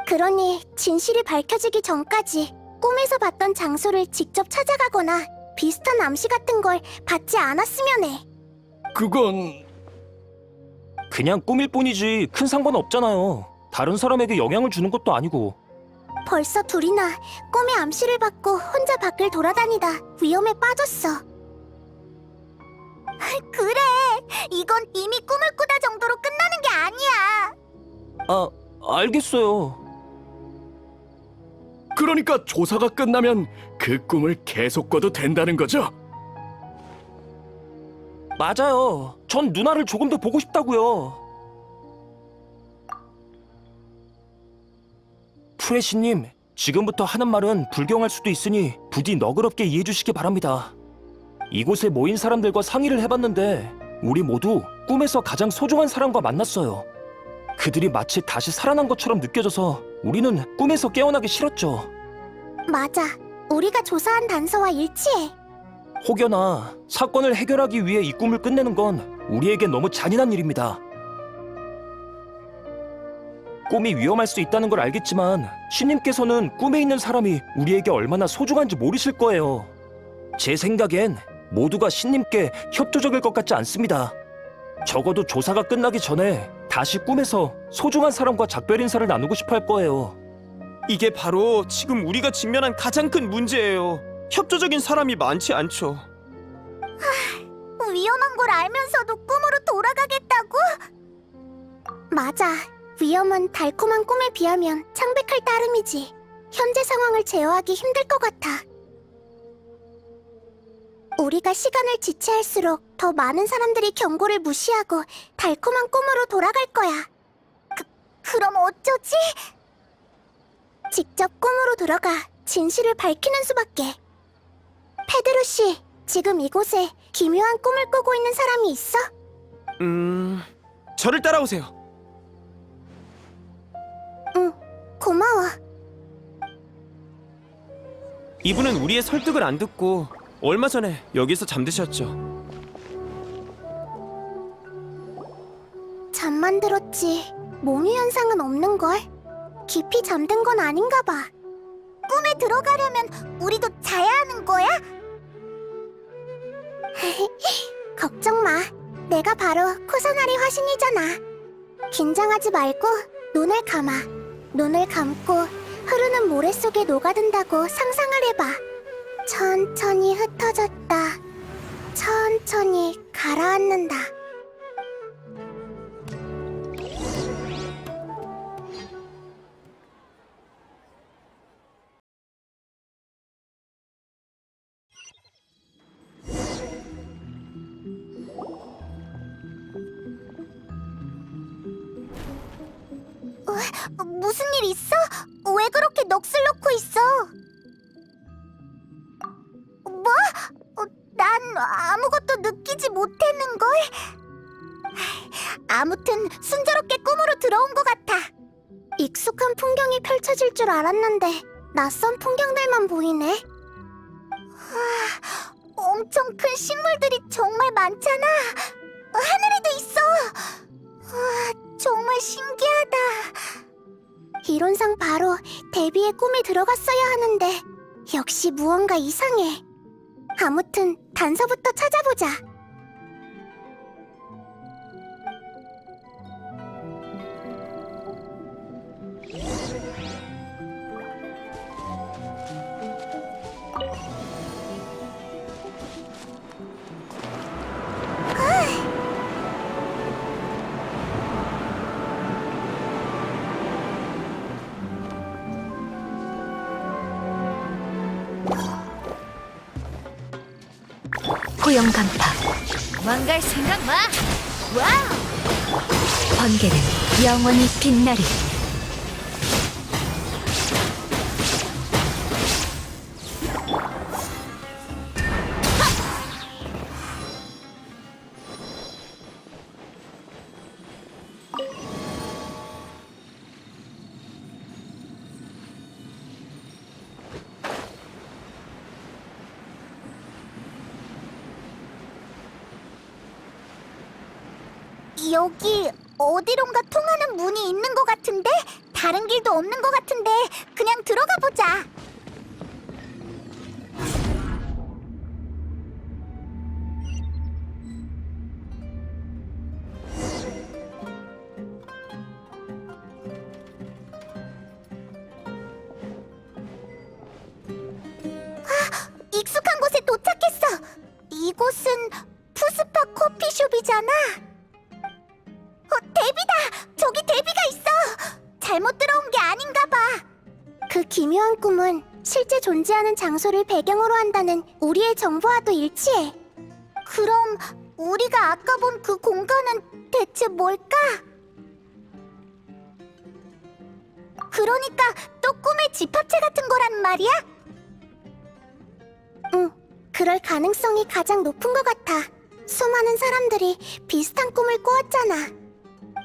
그러니 진실이 밝혀지기 전까지 꿈에서 봤던 장소를 직접 찾아가거나 비슷한 암시 같은 걸 받지 않았으면 해. 그건 그냥 꿈일 뿐이지 큰 상관 없잖아요. 다른 사람에게 영향을 주는 것도 아니고. 벌써 둘이나 꿈의 암시를 받고 혼자 밖을 돌아다니다 위험에 빠졌어. 그래, 이건 이미 꿈을 꾸다 정도로 끝나는 게 아니야. 알겠어요. 그러니까 조사가 끝나면 그 꿈을 계속 꿔도 된다는 거죠? 맞아요. 전 누나를 조금 더 보고 싶다고요. 프레시님, 지금부터 하는 말은 불경할 수도 있으니 부디 너그럽게 이해해 주시기 바랍니다. 이곳에 모인 사람들과 상의를 해봤는데 우리 모두 꿈에서 가장 소중한 사람과 만났어요. 그들이 마치 다시 살아난 것처럼 느껴져서 우리는 꿈에서 깨어나기 싫었죠. 맞아. 우리가 조사한 단서와 일치해. 혹여나 사건을 해결하기 위해 이 꿈을 끝내는 건 우리에게 너무 잔인한 일입니다. 꿈이 위험할 수 있다는 걸 알겠지만 신님께서는 꿈에 있는 사람이 우리에게 얼마나 소중한지 모르실 거예요. 제 생각엔 모두가 신님께 협조적일 것 같지 않습니다. 적어도 조사가 끝나기 전에 다시 꿈에서 소중한 사람과 작별 인사를 나누고 싶어 할 거예요. 이게 바로 지금 우리가 직면한 가장 큰 문제예요. 협조적인 사람이 많지 않죠. 위험한 걸 알면서도 꿈으로 돌아가겠다고? 맞아. 위험은 달콤한 꿈에 비하면 창백할 따름이지. 현재 상황을 제어하기 힘들 것 같아. 우리가 시간을 지체할수록 더 많은 사람들이 경고를 무시하고 달콤한 꿈으로 돌아갈 거야. 그럼 어쩌지? 직접 꿈으로 들어가 진실을 밝히는 수밖에. 페드루 씨, 지금 이곳에 기묘한 꿈을 꾸고 있는 사람이 있어? 저를 따라오세요. 응, 고마워. 이분은 우리의 설득을 안 듣고 얼마 전에 여기서 잠드셨죠. 잠만 들었지. 몸유 현상은 없는걸? 깊이 잠든 건 아닌가 봐. 꿈에 들어가려면 우리도 자야 하는 거야? 걱정 마. 내가 바로 코사나리 화신이잖아. 긴장하지 말고 눈을 감아. 눈을 감고 흐르는 모래 속에 녹아든다고 상상을 해봐. 천천히 흩어졌다. 천천히 가라앉는다. 무슨 일 있어? 왜 그렇게 넋을 놓고 있어? 뭐? 난 아무것도 느끼지 못했는걸? 아무튼 순조롭게 꿈으로 들어온 것 같아. 익숙한 풍경이 펼쳐질 줄 알았는데 낯선 풍경들만 보이네. 엄청 큰 식물들이 정말 많잖아. 하늘에도 있어. 정말 신기하다. 이론상 바로 데비의 꿈에 들어갔어야 하는데 역시 무언가 이상해. 아무튼 단서부터 찾아보자. 포용 간파, 망갈 생각 마! 와우! 번개는 영원히 빛나리. 여기 어디론가 통하는 문이 있는 것 같은데? 다른 길도 없는 것 같은데 그냥 들어가 보자. 익숙한 곳에 도착했어. 이곳은 푸스파 커피숍이잖아. 데비다! 저기 데비가 있어! 꿈은 실제 존재하는 장소를 배경으로 한다는 우리의 정보와도 일치해. 그럼 우리가 아까 본 그 공간은 대체 뭘까? 그러니까 또 꿈의 집합체 같은 거란 말이야? 응, 그럴 가능성이 가장 높은 것 같아. 수많은 사람들이 비슷한 꿈을 꾸었잖아.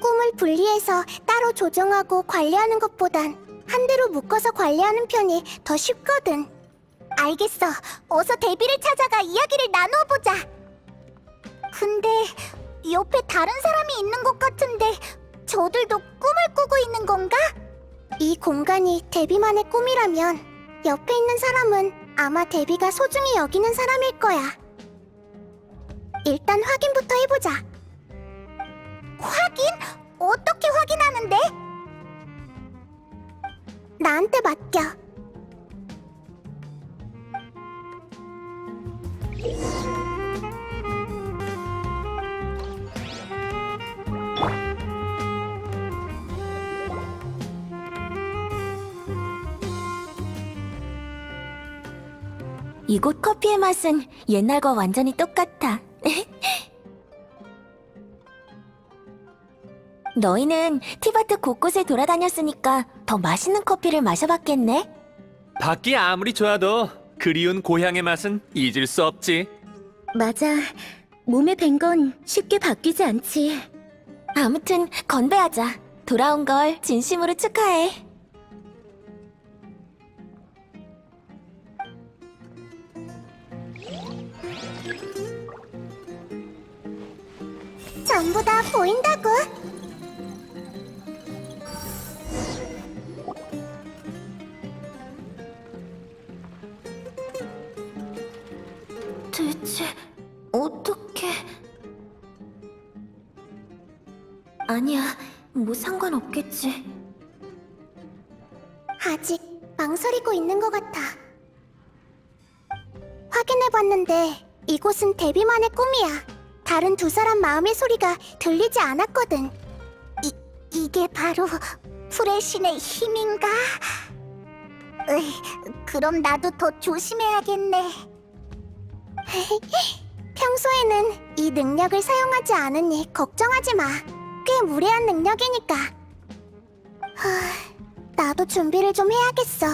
꿈을 분리해서 따로 조정하고 관리하는 것보단 한 대로 묶어서 관리하는 편이 더 쉽거든. 알겠어. 어서 데비를 찾아가 이야기를 나누어보자. 근데 옆에 다른 사람이 있는 것 같은데 저들도 꿈을 꾸고 있는 건가? 이 공간이 데비만의 꿈이라면 옆에 있는 사람은 아마 데비가 소중히 여기는 사람일 거야. 일단 확인부터 해보자. 확인? 어떻게 확인하는데? 나한테 맡겨. 이곳 커피의 맛은 옛날과 완전히 똑같아. 너희는 티바트 곳곳에 돌아다녔으니까 더 맛있는 커피를 마셔봤겠네? 밖이 아무리 좋아도 그리운 고향의 맛은 잊을 수 없지. 맞아. 몸에 밴 건 쉽게 바뀌지 않지. 아무튼 건배하자. 돌아온 걸 진심으로 축하해. 전부 다 보인다고. 대체 어떻게... 아니야, 뭐 상관없겠지. 아직 망설이고 있는 것 같아. 확인해봤는데 이곳은 데비만의 꿈이야. 다른 두 사람 마음의 소리가 들리지 않았거든. 이게 바로 풀의 신의 힘인가? 그럼 나도 더 조심해야겠네. 평소에는 이 능력을 사용하지 않으니 걱정하지 마. 꽤 무례한 능력이니까. 나도 준비를 좀 해야겠어.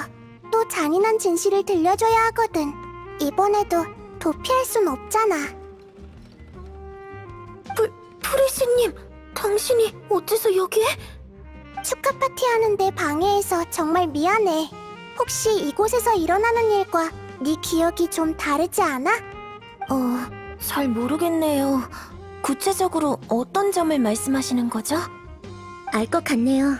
또 잔인한 진실을 들려줘야 하거든. 이번에도 도피할 순 없잖아. 프리시님, 당신이 어째서 여기에? 축하 파티 하는데 방해해서 정말 미안해. 혹시 이곳에서 일어나는 일과 네 기억이 좀 다르지 않아? 잘 모르겠네요. 구체적으로 어떤 점을 말씀하시는 거죠? 알 것 같네요.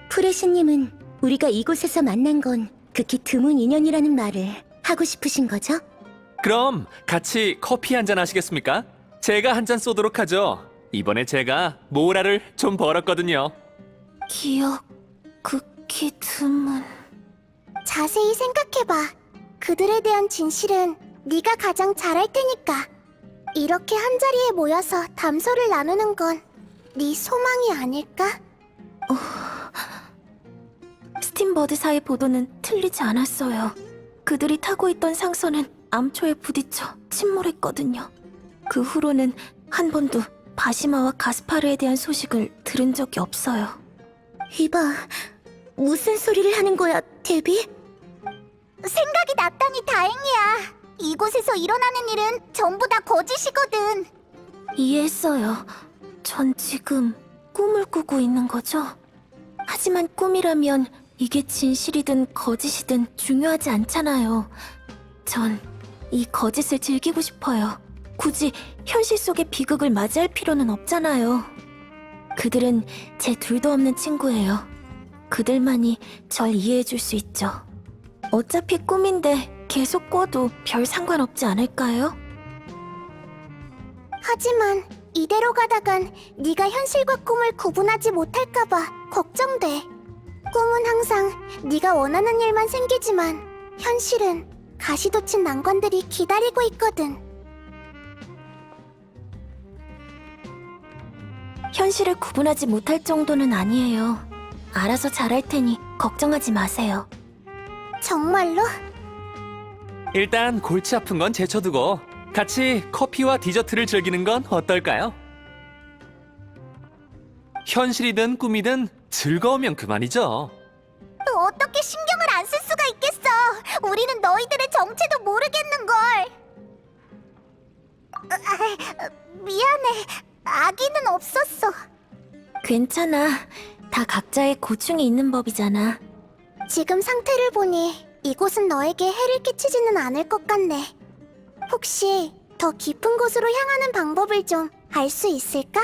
프레시님은 우리가 이곳에서 만난 건 극히 드문 인연이라는 말을 하고 싶으신 거죠? 그럼 같이 커피 한잔 하시겠습니까? 제가 한 잔 쏘도록 하죠. 이번에 제가 모라를 좀 벌었거든요. 기억, 극히 드문... 자세히 생각해봐. 그들에 대한 진실은 네가 가장 잘 알 테니까. 이렇게 한자리에 모여서 담소를 나누는 건 네 소망이 아닐까? 스팀버드사의 보도는 틀리지 않았어요. 그들이 타고 있던 상선은 암초에 부딪혀 침몰했거든요. 그 후로는 한 번도 바시마와 가스파르에 대한 소식을 들은 적이 없어요. 이봐, 무슨 소리를 하는 거야, 데비? 생각이 났다니 다행이야. 이곳에서 일어나는 일은 전부 다 거짓이거든. 이해했어요. 전 지금 꿈을 꾸고 있는 거죠? 하지만 꿈이라면 이게 진실이든 거짓이든 중요하지 않잖아요. 전 이 거짓을 즐기고 싶어요. 굳이 현실 속의 비극을 맞이할 필요는 없잖아요. 그들은 제 둘도 없는 친구예요. 그들만이 절 이해해줄 수 있죠. 어차피 꿈인데 계속 꿔도 별 상관없지 않을까요? 하지만 이대로 가다간 네가 현실과 꿈을 구분하지 못할까봐 걱정돼. 꿈은 항상 네가 원하는 일만 생기지만 현실은 가시돋친 난관들이 기다리고 있거든. 현실을 구분하지 못할 정도는 아니에요. 알아서 잘할 테니 걱정하지 마세요. 정말로? 일단 골치 아픈 건 제쳐두고 같이 커피와 디저트를 즐기는 건 어떨까요? 현실이든 꿈이든 즐거우면 그만이죠. 어떻게 신경을 안 쓸 수가 있겠어? 우리는 너희들의 정체도 모르겠는걸. 미안해. 아기는 없었어. 괜찮아. 다 각자의 고충이 있는 법이잖아. 지금 상태를 보니 이곳은 너에게 해를 끼치지는 않을 것 같네. 혹시 더 깊은 곳으로 향하는 방법을 좀 알 수 있을까?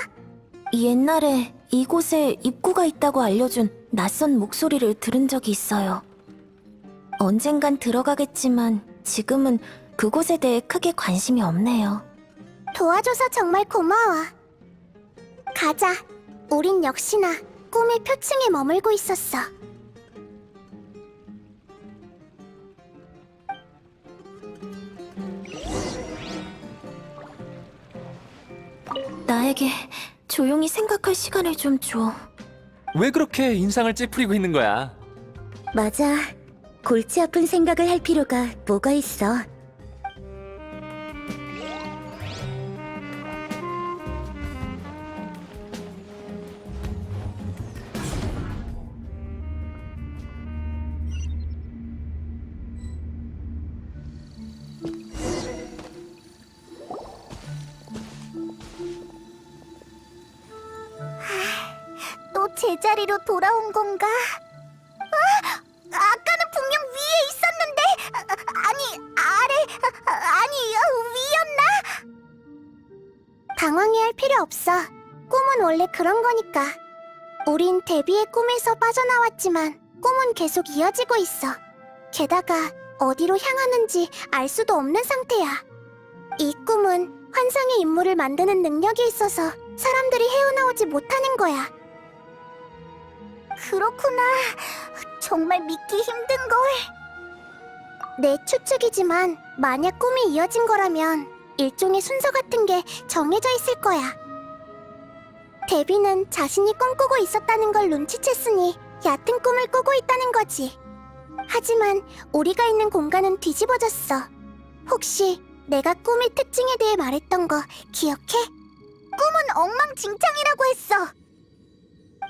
옛날에 이곳에 입구가 있다고 알려준 낯선 목소리를 들은 적이 있어요. 언젠간 들어가겠지만 지금은 그곳에 대해 크게 관심이 없네요. 도와줘서 정말 고마워. 가자. 우린 역시나 꿈의 표층에 머물고 있었어. 나에게 조용히 생각할 시간을 좀 줘. 왜 그렇게 인상을 찌푸리고 있는 거야? 맞아. 골치 아픈 생각을 할 필요가 뭐가 있어. 또 제자리로 돌아온 건가? 아까는 분명 위에 있었는데 아니 아래 위였나? 당황해할 필요 없어. 꿈은 원래 그런 거니까. 우린 데뷔의 꿈에서 빠져나왔지만 꿈은 계속 이어지고 있어. 게다가 어디로 향하는지 알 수도 없는 상태야. 이 꿈은 환상의 인물을 만드는 능력이 있어서 사람들이 헤어나오지 못하는 거야. 그렇구나. 정말 믿기 힘든걸. 내 추측이지만 만약 꿈이 이어진 거라면 일종의 순서 같은 게 정해져 있을 거야. 데비는 자신이 꿈꾸고 있었다는 걸 눈치챘으니 얕은 꿈을 꾸고 있다는 거지. 하지만 우리가 있는 공간은 뒤집어졌어. 혹시 내가 꿈의 특징에 대해 말했던 거 기억해? 꿈은 엉망진창이라고 했어.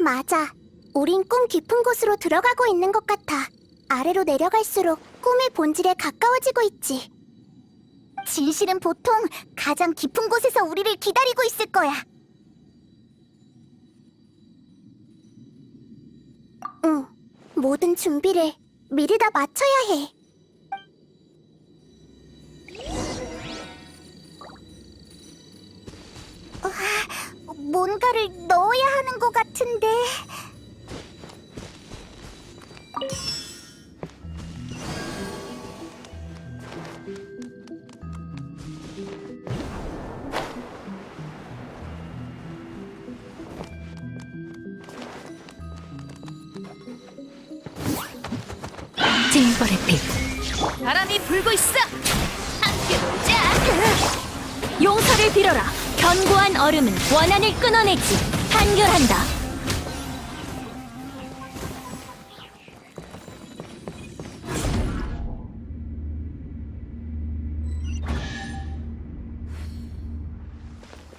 맞아. 우린 꿈 깊은 곳으로 들어가고 있는 것 같아. 아래로 내려갈수록 꿈의 본질에 가까워지고 있지. 진실은 보통 가장 깊은 곳에서 우리를 기다리고 있을 거야. 응, 모든 준비를 미리 다 마쳐야 해. 뭔가를 넣어야 하는 것 같은데. 징벌의 빛. 바람이 불고 있어. 함께 놀자. 용서를 빌어라. 견고한 얼음은 원한을 끊어내지. 판결한다.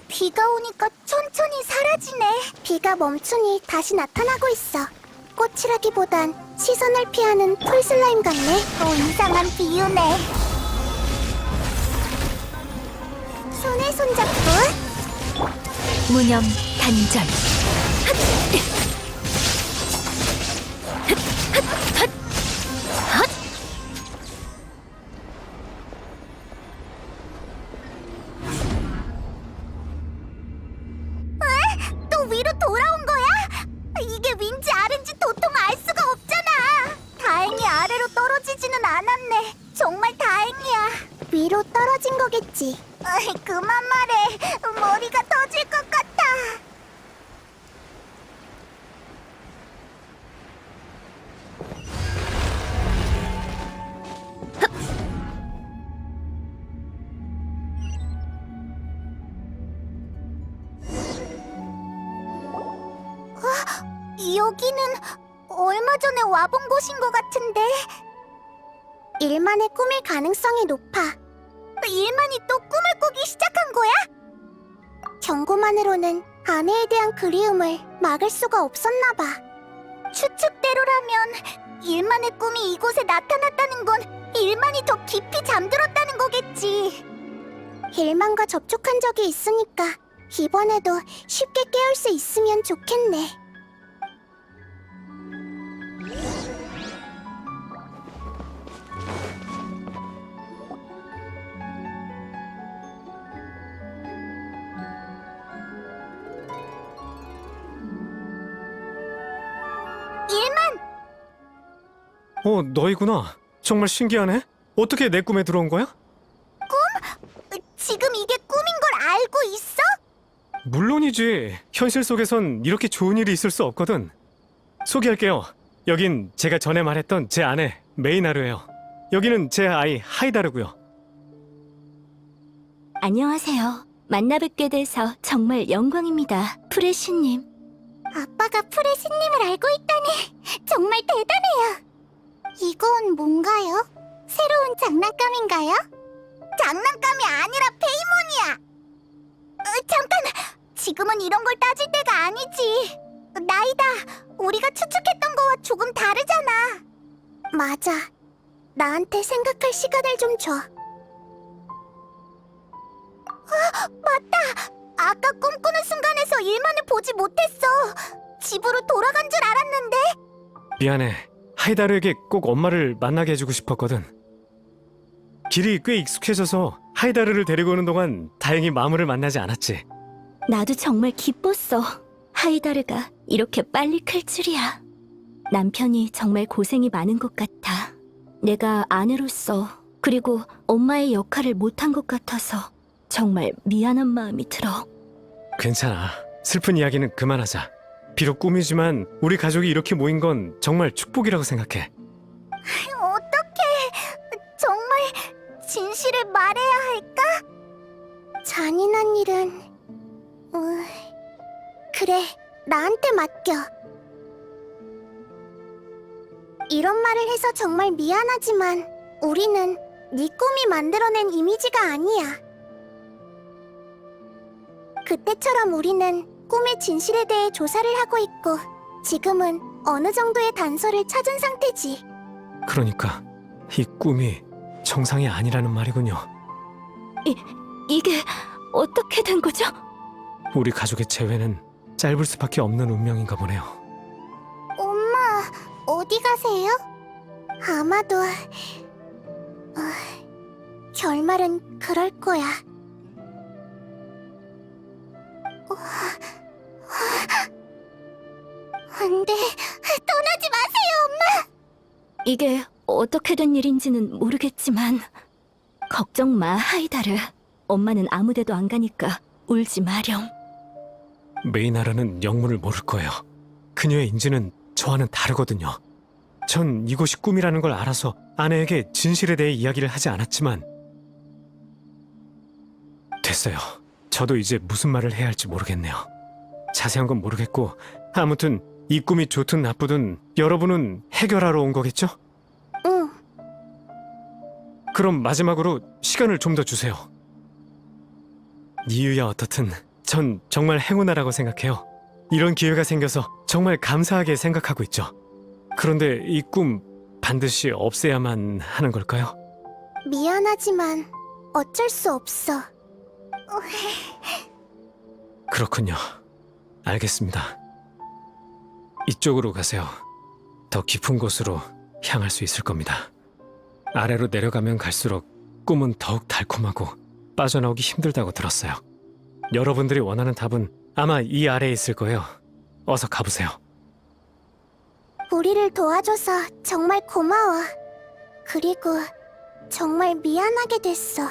비가 오니까 천천히 사라지네. 비가 멈추니 다시 나타나고 있어. 꽃이라기보단 시선을 피하는 풀슬라임 같네. 또 이상한 비유네. 손에 손잡고 무념 단전. 또 위로 돌아온 거야? 이게 윈지 아래인지 도통 알 수가 없잖아. 다행히 아래로 떨어지지는 않았네. 정말 다행이야. 위로 떨어진 거겠지. 그만 말해. 머리가 터질 것 같아. 여기는 얼마 전에 와본 곳인 것 같은데. 일만의 꿈일 가능성이 높아. 일만이 또 꿈을 꾸기 시작한 거야? 경고만으로는 아내에 대한 그리움을 막을 수가 없었나 봐. 추측대로라면 일만의 꿈이 이곳에 나타났다는 건 일만이 더 깊이 잠들었다는 거겠지. 일만과 접촉한 적이 있으니까 이번에도 쉽게 깨울 수 있으면 좋겠네. 너희구나. 정말 신기하네. 어떻게 내 꿈에 들어온 거야? 지금 이게 꿈인 걸 알고 있어? 물론이지. 현실 속에선 이렇게 좋은 일이 있을 수 없거든. 소개할게요. 여긴 제가 전에 말했던 제 아내 메이나르예요. 여기는 제 아이 하이다르고요. 안녕하세요. 만나 뵙게 돼서 정말 영광입니다. 프레시님. 아빠가 프레시님을 알고 있다니 정말 대단해요. 이건 뭔가요? 새로운 장난감인가요? 장난감이 아니라 페이몬이야. 잠깐! 지금은 이런 걸 따질 때가 아니지. 나이다. 우리가 추측했던 거와 조금 다르잖아. 맞아. 나한테 생각할 시간을 좀 줘. 맞다. 아까 꿈꾸는 순간에서 일만을 보지 못했어. 집으로 돌아간 줄 알았는데. 미안해. 하이다르에게 꼭 엄마를 만나게 해주고 싶었거든. 길이 꽤 익숙해져서 하이다르를 데리고 오는 동안 다행히 마무를 만나지 않았지. 나도 정말 기뻤어. 하이다르가 이렇게 빨리 클 줄이야. 남편이 정말 고생이 많은 것 같아. 내가 아내로서 그리고 엄마의 역할을 못한 것 같아서 정말 미안한 마음이 들어. 괜찮아. 슬픈 이야기는 그만하자. 비록 꿈이지만 우리 가족이 이렇게 모인 건 정말 축복이라고 생각해. 어떡해. 정말 진실을 말해야 할까? 잔인한 일은... 그래, 나한테 맡겨. 이런 말을 해서 정말 미안하지만 우리는 네 꿈이 만들어낸 이미지가 아니야. 그때처럼 우리는 꿈의 진실에 대해 조사를 하고 있고 지금은 어느 정도의 단서를 찾은 상태지. 그러니까 이 꿈이 정상이 아니라는 말이군요. 이게 어떻게 된 거죠? 우리 가족의 재회는 짧을 수밖에 없는 운명인가 보네요. 엄마, 어디 가세요? 아마도... 결말은 그럴 거야. 안 돼, 떠나지 마세요, 엄마! 이게 어떻게 된 일인지는 모르겠지만 걱정 마, 하이다르. 엄마는 아무데도 안 가니까 울지 마렴. 메이나르는 영문을 모를 거예요. 그녀의 인지는 저와는 다르거든요. 전 이곳이 꿈이라는 걸 알아서 아내에게 진실에 대해 이야기를 하지 않았지만 됐어요. 저도 이제 무슨 말을 해야 할지 모르겠네요. 자세한 건 모르겠고 아무튼 이 꿈이 좋든 나쁘든 여러분은 해결하러 온 거겠죠? 응. 그럼 마지막으로 시간을 좀 더 주세요. 이유야 어떻든 전 정말 행운아라고 생각해요. 이런 기회가 생겨서 정말 감사하게 생각하고 있죠. 그런데 이 꿈 반드시 없애야만 하는 걸까요? 미안하지만 어쩔 수 없어. 그렇군요. 알겠습니다. 이쪽으로 가세요. 더 깊은 곳으로 향할 수 있을 겁니다. 아래로 내려가면 갈수록 꿈은 더욱 달콤하고 빠져나오기 힘들다고 들었어요. 여러분들이 원하는 답은 아마 이 아래에 있을 거예요. 어서 가보세요. 우리를 도와줘서 정말 고마워. 그리고 정말 미안하게 됐어.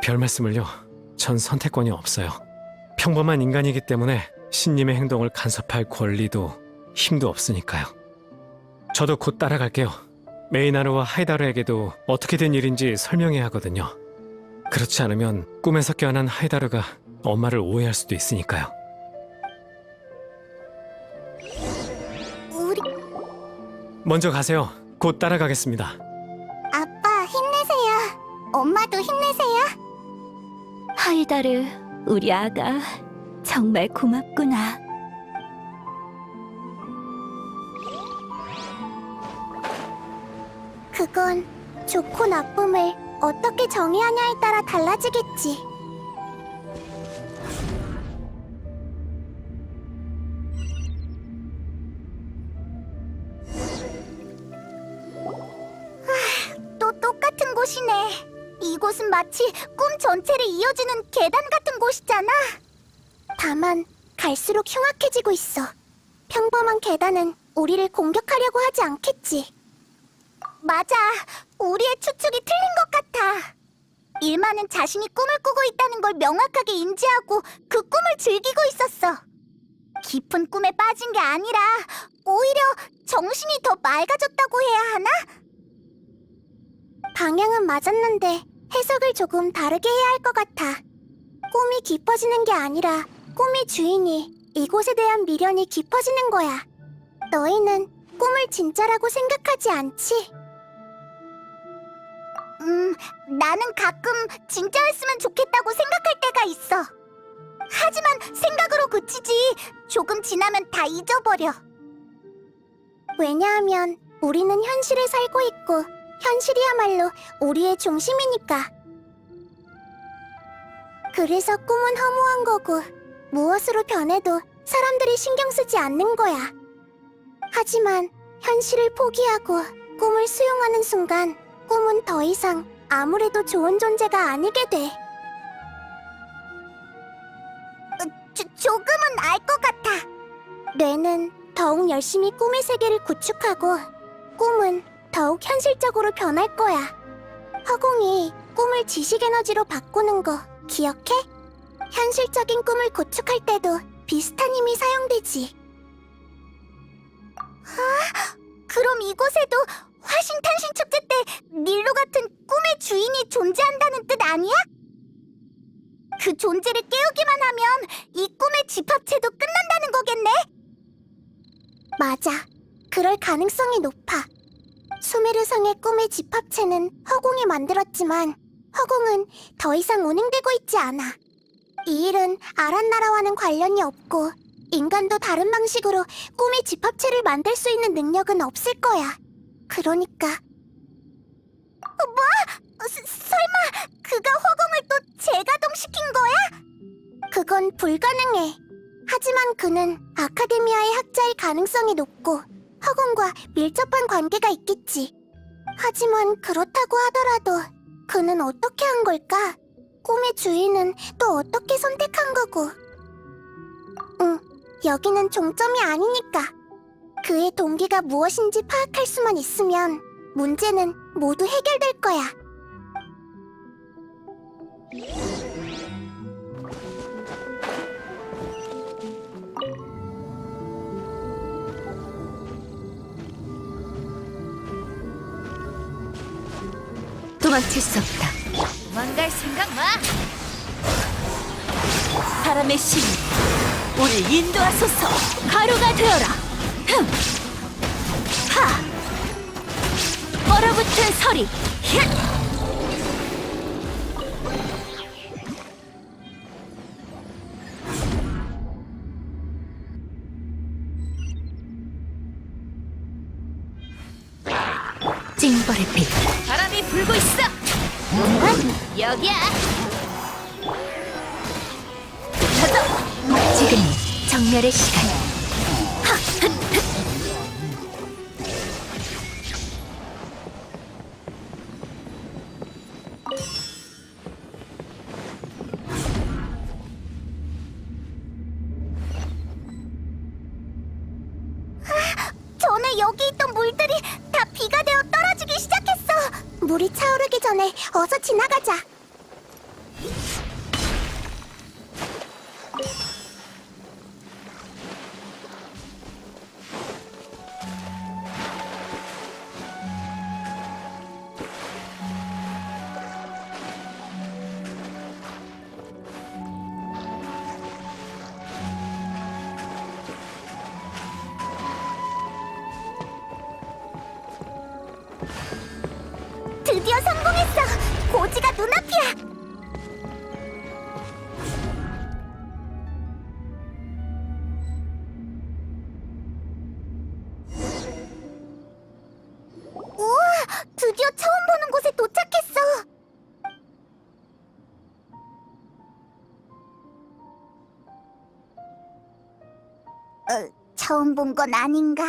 별 말씀을요. 전 선택권이 없어요. 평범한 인간이기 때문에 신님의 행동을 간섭할 권리도 힘도 없으니까요. 저도 곧 따라갈게요. 메이나르와 하이다르에게도 어떻게 된 일인지 설명해야 하거든요. 그렇지 않으면 꿈에서 깨어난 하이다르가 엄마를 오해할 수도 있으니까요. 우리... 먼저 가세요. 곧 따라가겠습니다. 아빠, 엄마도 힘내세요. 하이다르, 우리 아가 정말 고맙구나. 그건 좋고 나쁨을 어떻게 정의하냐에 따라 달라지겠지. 또 똑같은 곳이네. 이곳은 마치 꿈 전체를 이어지는 계단 같은 곳이잖아. 다만 갈수록 흉악해지고 있어. 평범한 계단은 우리를 공격하려고 하지 않겠지. 맞아. 우리의 추측이 틀린 것 같아. 일마는 자신이 꿈을 꾸고 있다는 걸 명확하게 인지하고 그 꿈을 즐기고 있었어. 깊은 꿈에 빠진 게 아니라 오히려 정신이 더 맑아졌다고 해야 하나? 방향은 맞았는데 해석을 조금 다르게 해야 할 것 같아. 꿈이 깊어지는 게 아니라 꿈의 주인이 이곳에 대한 미련이 깊어지는 거야. 너희는 꿈을 진짜라고 생각하지 않지? 나는 가끔 진짜였으면 좋겠다고 생각할 때가 있어. 하지만 생각으로 그치지 조금 지나면 다 잊어버려. 왜냐하면 우리는 현실에 살고 있고 현실이야말로 우리의 중심이니까. 그래서 꿈은 허무한 거고 무엇으로 변해도 사람들이 신경 쓰지 않는 거야. 하지만 현실을 포기하고 꿈을 수용하는 순간 꿈은 더 이상 아무래도 좋은 존재가 아니게 돼. 조금은 알 것 같아. 뇌는 더욱 열심히 꿈의 세계를 구축하고 꿈은 더욱 현실적으로 변할 거야. 허공이 꿈을 지식 에너지로 바꾸는 거 기억해? 현실적인 꿈을 구축할 때도 비슷한 힘이 사용되지. 그럼 이곳에도 화신탄신 축제 때 닐로 같은 꿈의 주인이 존재한다는 뜻 아니야? 그 존재를 깨우기만 하면 이 꿈의 집합체도 끝난다는 거겠네? 맞아. 그럴 가능성이 높아. 수메르성의 꿈의 집합체는 허공이 만들었지만 허공은 더 이상 운행되고 있지 않아. 이 일은 아란나라와는 관련이 없고 인간도 다른 방식으로 꿈의 집합체를 만들 수 있는 능력은 없을 거야. 그러니까 뭐? 설마 그가 허공을 또 재가동시킨 거야? 그건 불가능해. 하지만 그는 아카데미아의 학자일 가능성이 높고 허공과 밀접한 관계가 있겠지. 하지만 그렇다고 하더라도 그는 어떻게 한 걸까? 꿈의 주인은 또 어떻게 선택한 거고? 여기는 종점이 아니니까. 그의 동기가 무엇인지 파악할 수만 있으면 문제는 모두 해결될 거야. 도망칠 수 없다. 도망갈 생각 마. 바람의 신, 우리를 인도하소서. 가루가 되어라. 얼어붙은 서리. 징벌의 빛. 바람이 불고 있어. 여기야. 지금이 정멸의 시간. 전에 여기 있던 물들이 다 비가 되어 떨어지기 시작했어. 물이 차오르기 전에 어서 지나가자. 드디어 성공했어! 고지가 눈앞이야. 우와, 드디어 처음 보는 곳에 도착했어. 처음 본 건 아닌가?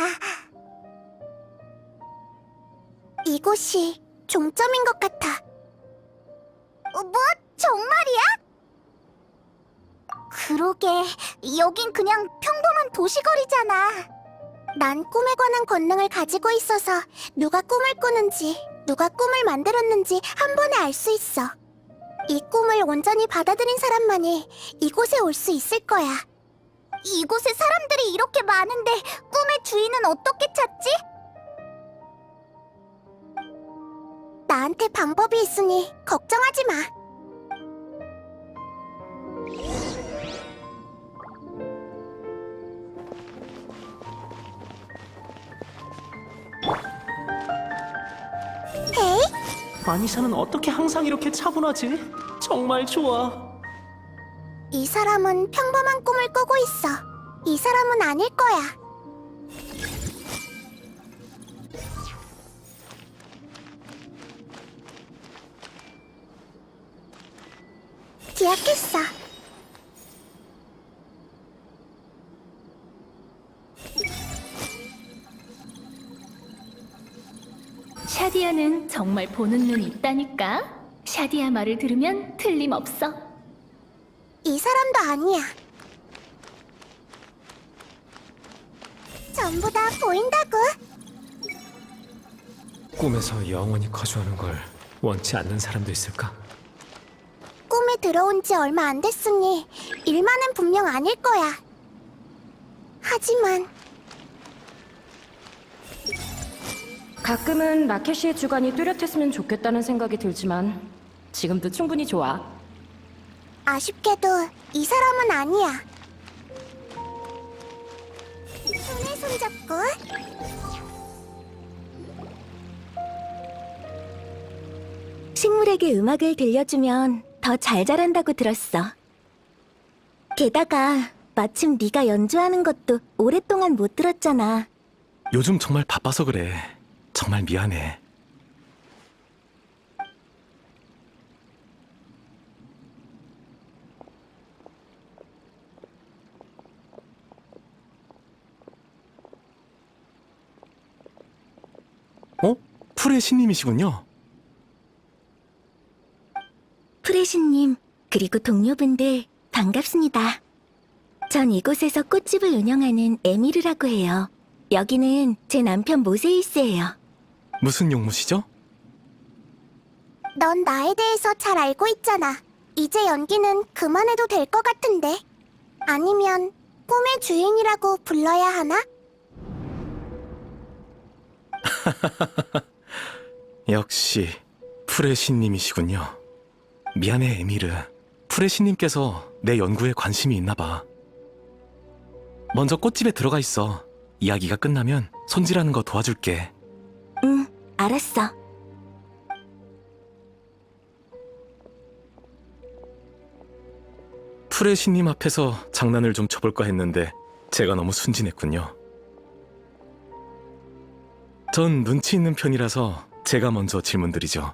이곳이 종점인 것 같아. 뭐? 정말이야? 그러게, 여긴 그냥 평범한 도시거리잖아. 난 꿈에 관한 권능을 가지고 있어서 누가 꿈을 꾸는지, 누가 꿈을 만들었는지 한 번에 알 수 있어. 이 꿈을 온전히 받아들인 사람만이 이곳에 올 수 있을 거야. 이곳에 사람들이 이렇게 많은데 꿈의 주인은 어떻게 찾지? 나한테 방법이 있으니 걱정하지 마. 헤이, 마니샤는 어떻게 항상 이렇게 차분하지? 정말 좋아. 이 사람은 평범한 꿈을 꾸고 있어. 이 사람은 아닐 거야. 기억했어. 샤디아는 정말 보는 눈이 있다니까. 샤디아 말을 들으면 틀림없어. 이 사람도 아니야. 전부 다 보인다고. 꿈에서 영원히 거주하는 걸 원치 않는 사람도 있을까? 꿈에 들어온 지 얼마 안 됐으니 일만은 분명 아닐 거야. 하지만 가끔은 라켓시의 주관이 뚜렷했으면 좋겠다는 생각이 들지만 지금도 충분히 좋아. 아쉽게도 이 사람은 아니야. 손에 손잡고 식물에게 음악을 들려주면 더 잘 자란다고 들었어. 게다가 마침 네가 연주하는 것도 오랫동안 못 들었잖아. 요즘 정말 바빠서 그래. 정말 미안해. 풀의 신님이시군요. 프레시님, 그리고 동료분들 반갑습니다. 전 이곳에서 꽃집을 운영하는 에미르라고 해요. 여기는 제 남편 모세이스예요. 무슨 용무시죠? 넌 나에 대해서 잘 알고 있잖아. 이제 연기는 그만해도 될 것 같은데. 아니면 꿈의 주인이라고 불러야 하나? 역시 풀의 신님이시군요. 미안해, 에미르. 풀의 신님께서 내 연구에 관심이 있나 봐. 먼저 꽃집에 들어가 있어. 이야기가 끝나면 손질하는 거 도와줄게. 응, 알았어. 풀의 신님 앞에서 장난을 좀 쳐볼까 했는데 제가 너무 순진했군요. 전 눈치 있는 편이라서 제가 먼저 질문드리죠.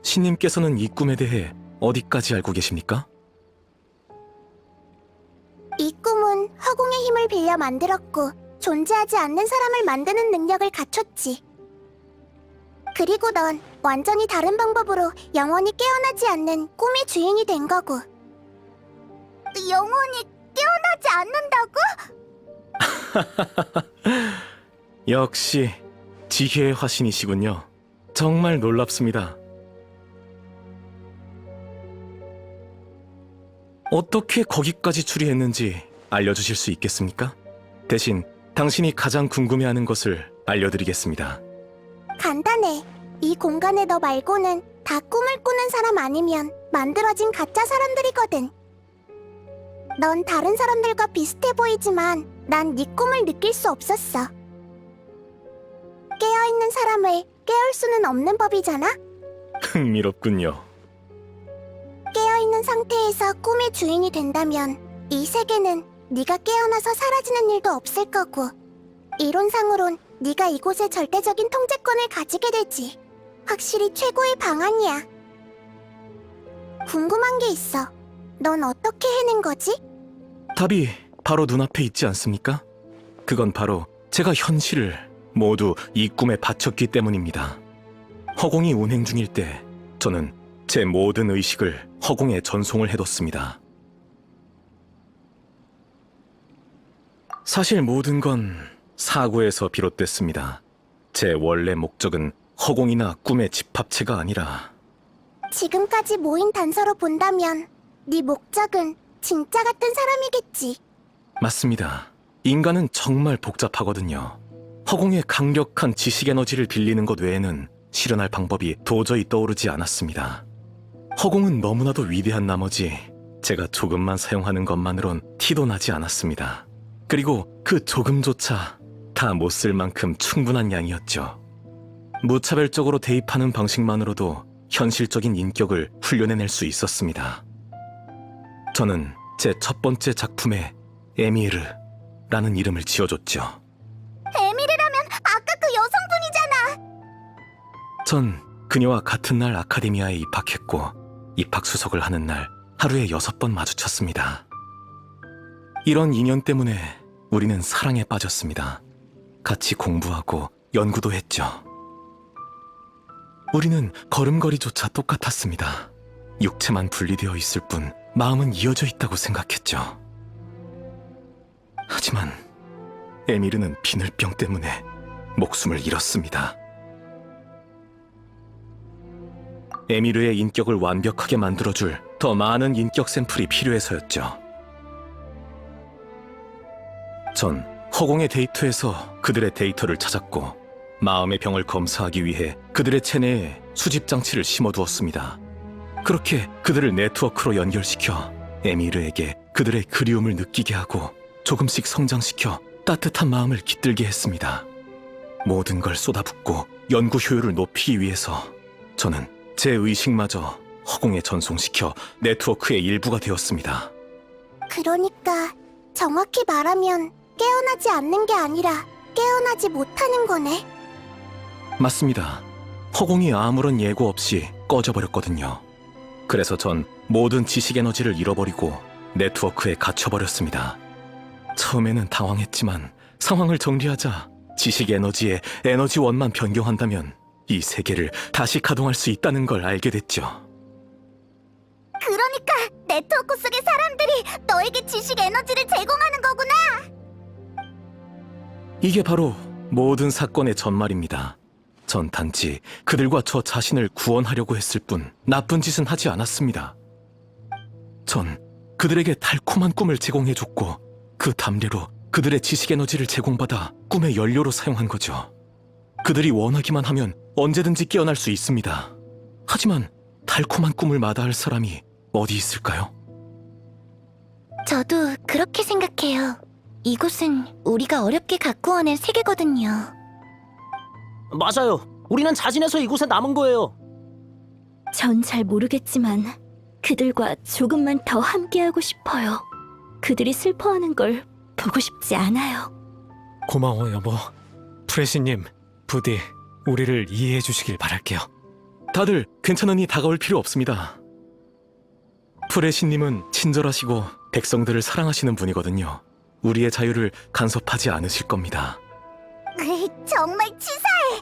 신님께서는 이 꿈에 대해 어디까지 알고 계십니까? 이 꿈은 허공의 힘을 빌려 만들었고 존재하지 않는 사람을 만드는 능력을 갖췄지. 그리고 넌 완전히 다른 방법으로 영원히 깨어나지 않는 꿈의 주인이 된 거고. 영원히 깨어나지 않는다고? 역시 지혜의 화신이시군요. 정말 놀랍습니다. 어떻게 거기까지 추리했는지 알려주실 수 있겠습니까? 대신 당신이 가장 궁금해하는 것을 알려드리겠습니다. 간단해. 이 공간에 너 말고는 다 꿈을 꾸는 사람 아니면 만들어진 가짜 사람들이거든. 넌 다른 사람들과 비슷해 보이지만 난 네 꿈을 느낄 수 없었어. 깨어있는 사람을 깨울 수는 없는 법이잖아? 흥미롭군요. 상태에서 꿈의 주인이 된다면 이 세계는 네가 깨어나서 사라지는 일도 없을 거고, 이론상으론 네가 이곳의 절대적인 통제권을 가지게 되지. 확실히 최고의 방안이야. 궁금한 게 있어. 넌 어떻게 해낸 거지? 답이 바로 눈앞에 있지 않습니까? 그건 바로 제가 현실을 모두 이 꿈에 바쳤기 때문입니다. 허공이 운행 중일 때 저는 제 모든 의식을 허공에 전송을 해뒀습니다. 사실 모든 건 사고에서 비롯됐습니다. 제 원래 목적은 허공이나 꿈의 집합체가 아니라 지금까지 모인 단서로 본다면 네 목적은 진짜 같은 사람이겠지. 맞습니다. 인간은 정말 복잡하거든요. 허공의 강력한 지식 에너지를 빌리는 것 외에는 실현할 방법이 도저히 떠오르지 않았습니다. 허공은 너무나도 위대한 나머지 제가 조금만 사용하는 것만으론 티도 나지 않았습니다. 그리고 그 조금조차 다 못 쓸 만큼 충분한 양이었죠. 무차별적으로 대입하는 방식만으로도 현실적인 인격을 훈련해낼 수 있었습니다. 저는 제 첫 번째 작품에 에미르라는 이름을 지어줬죠. 에미르라면 아까 그 여성분이잖아. 전 그녀와 같은 날 아카데미아에 입학했고 입학 수석을 하는 날 하루에 6번 마주쳤습니다. 이런 인연 때문에 우리는 사랑에 빠졌습니다. 같이 공부하고 연구도 했죠. 우리는 걸음걸이조차 똑같았습니다. 육체만 분리되어 있을 뿐 마음은 이어져 있다고 생각했죠. 하지만 에미르는 비늘병 때문에 목숨을 잃었습니다. 에미르의 인격을 완벽하게 만들어줄 더 많은 인격 샘플이 필요해서였죠. 전 허공의 데이터에서 그들의 데이터를 찾았고 마음의 병을 검사하기 위해 그들의 체내에 수집 장치를 심어두었습니다. 그렇게 그들을 네트워크로 연결시켜 에미르에게 그들의 그리움을 느끼게 하고 조금씩 성장시켜 따뜻한 마음을 깃들게 했습니다. 모든 걸 쏟아붓고 연구 효율을 높이기 위해서 저는 제 의식마저 허공에 전송시켜 네트워크의 일부가 되었습니다. 그러니까 정확히 말하면 깨어나지 않는 게 아니라 깨어나지 못하는 거네. 맞습니다. 허공이 아무런 예고 없이 꺼져버렸거든요. 그래서 전 모든 지식 에너지를 잃어버리고 네트워크에 갇혀버렸습니다. 처음에는 당황했지만 상황을 정리하자 지식 에너지의 에너지원만 변경한다면 이 세계를 다시 가동할 수 있다는 걸 알게 됐죠. 그러니까 네트워크 속의 사람들이 너에게 지식 에너지를 제공하는 거구나. 이게 바로 모든 사건의 전말입니다. 전 단지 그들과 저 자신을 구원하려고 했을 뿐 나쁜 짓은 하지 않았습니다. 전 그들에게 달콤한 꿈을 제공해줬고 그 담례로 그들의 지식 에너지를 제공받아 꿈의 연료로 사용한 거죠. 그들이 원하기만 하면 언제든지 깨어날 수 있습니다. 하지만 달콤한 꿈을 마다할 사람이 어디 있을까요? 저도 그렇게 생각해요. 이곳은 우리가 어렵게 가꾸어낸 세계거든요. 맞아요. 우리는 자진해서 이곳에 남은 거예요. 전 잘 모르겠지만 그들과 조금만 더 함께하고 싶어요. 그들이 슬퍼하는 걸 보고 싶지 않아요. 고마워 여보. 프레시님, 부디 우리를 이해해 주시길 바랄게요. 다들 괜찮으니 다가올 필요 없습니다. 프레시님은 친절하시고 백성들을 사랑하시는 분이거든요. 우리의 자유를 간섭하지 않으실 겁니다. 정말 치사해.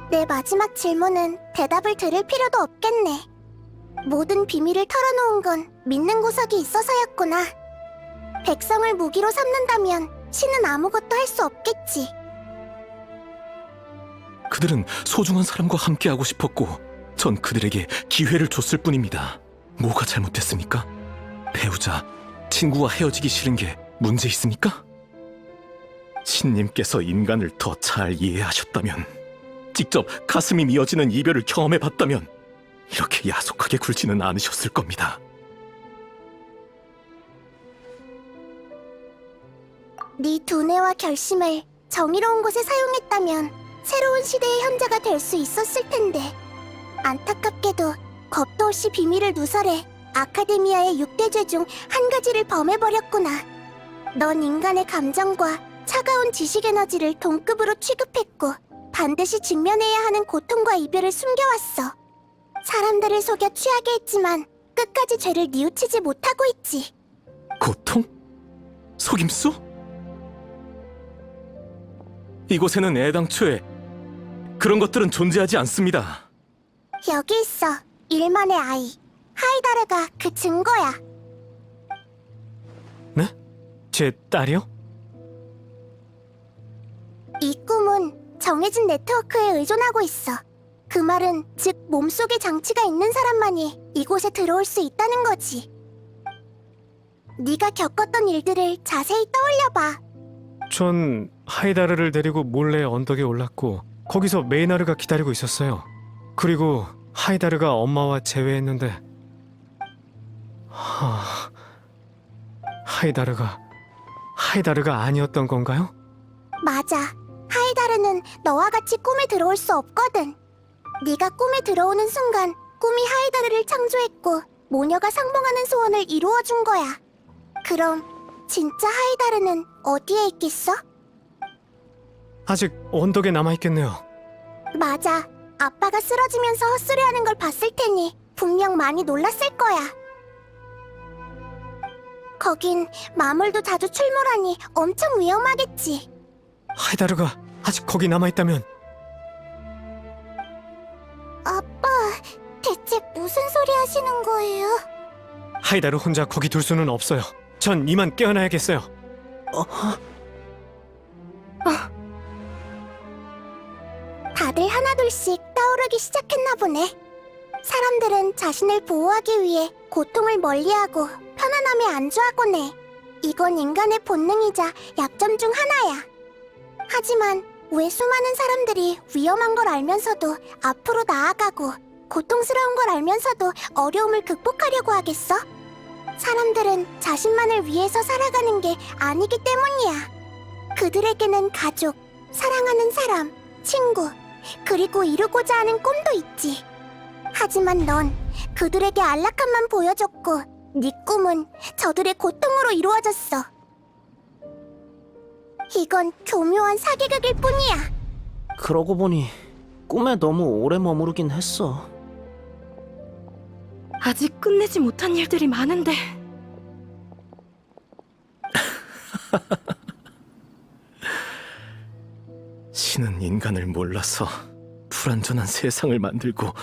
내 마지막 질문은 대답을 들을 필요도 없겠네. 모든 비밀을 털어놓은 건 믿는 구석이 있어서였구나. 백성을 무기로 삼는다면 신은 아무것도 할 수 없겠지. 그들은 소중한 사람과 함께하고 싶었고 전 그들에게 기회를 줬을 뿐입니다. 뭐가 잘못됐습니까? 배우자, 친구와 헤어지기 싫은 게 문제 있습니까? 신님께서 인간을 더 잘 이해하셨다면, 직접 가슴이 미어지는 이별을 경험해봤다면 이렇게 야속하게 굴지는 않으셨을 겁니다. 네 두뇌와 결심을 정의로운 곳에 사용했다면 새로운 시대의 현자가 될 수 있었을 텐데. 안타깝게도 겁도 없이 비밀을 누설해 아카데미아의 6대죄 중 한 가지를 범해버렸구나. 넌 인간의 감정과 차가운 지식 에너지를 동급으로 취급했고 반드시 직면해야 하는 고통과 이별을 숨겨왔어. 사람들을 속여 취하게 했지만 끝까지 죄를 뉘우치지 못하고 있지. 고통? 속임수? 이곳에는 애당초에 그런 것들은 존재하지 않습니다. 여기 있어. 일만의 아이. 하이다르가 그 증거야. 네? 제 딸이요? 이 꿈은 정해진 네트워크에 의존하고 있어. 그 말은 즉 몸속에 장치가 있는 사람만이 이곳에 들어올 수 있다는 거지. 네가 겪었던 일들을 자세히 떠올려봐. 전 하이다르를 데리고 몰래 언덕에 올랐고 거기서 메이나르가 기다리고 있었어요. 그리고 하이다르가 엄마와 재회했는데 하이다르가 아니었던 건가요? 맞아. 하이다르는 너와 같이 꿈에 들어올 수 없거든. 네가 꿈에 들어오는 순간 꿈이 하이다르를 창조했고 모녀가 상봉하는 소원을 이루어준 거야. 그럼 진짜 하이다르는 어디에 있겠어? 아직 언덕에 남아있겠네요. 맞아. 아빠가 쓰러지면서 헛소리하는 걸 봤을 테니 분명 많이 놀랐을 거야. 거긴 마물도 자주 출몰하니 엄청 위험하겠지. 하이다르가 아직 거기 남아있다면 아빠, 대체 무슨 소리 하시는 거예요? 하이다르 혼자 거기 둘 수는 없어요. 전 이만 깨어나야겠어요. 다들 하나둘씩 떠오르기 시작했나 보네. 사람들은 자신을 보호하기 위해 고통을 멀리하고 편안함에 안주하곤 해. 이건 인간의 본능이자 약점 중 하나야. 하지만 왜 수많은 사람들이 위험한 걸 알면서도 앞으로 나아가고 고통스러운 걸 알면서도 어려움을 극복하려고 하겠어? 사람들은 자신만을 위해서 살아가는 게 아니기 때문이야. 그들에게는 가족, 사랑하는 사람, 친구, 그리고 이루고자 하는 꿈도 있지. 하지만 넌 그들에게 안락함만 보여줬고 네 꿈은 저들의 고통으로 이루어졌어. 이건 교묘한 사기극일 뿐이야. 그러고 보니 꿈에 너무 오래 머무르긴 했어. 아직 끝내지 못한 일들이 많은데. 신은 인간을 몰라서 불완전한 세상을 만들고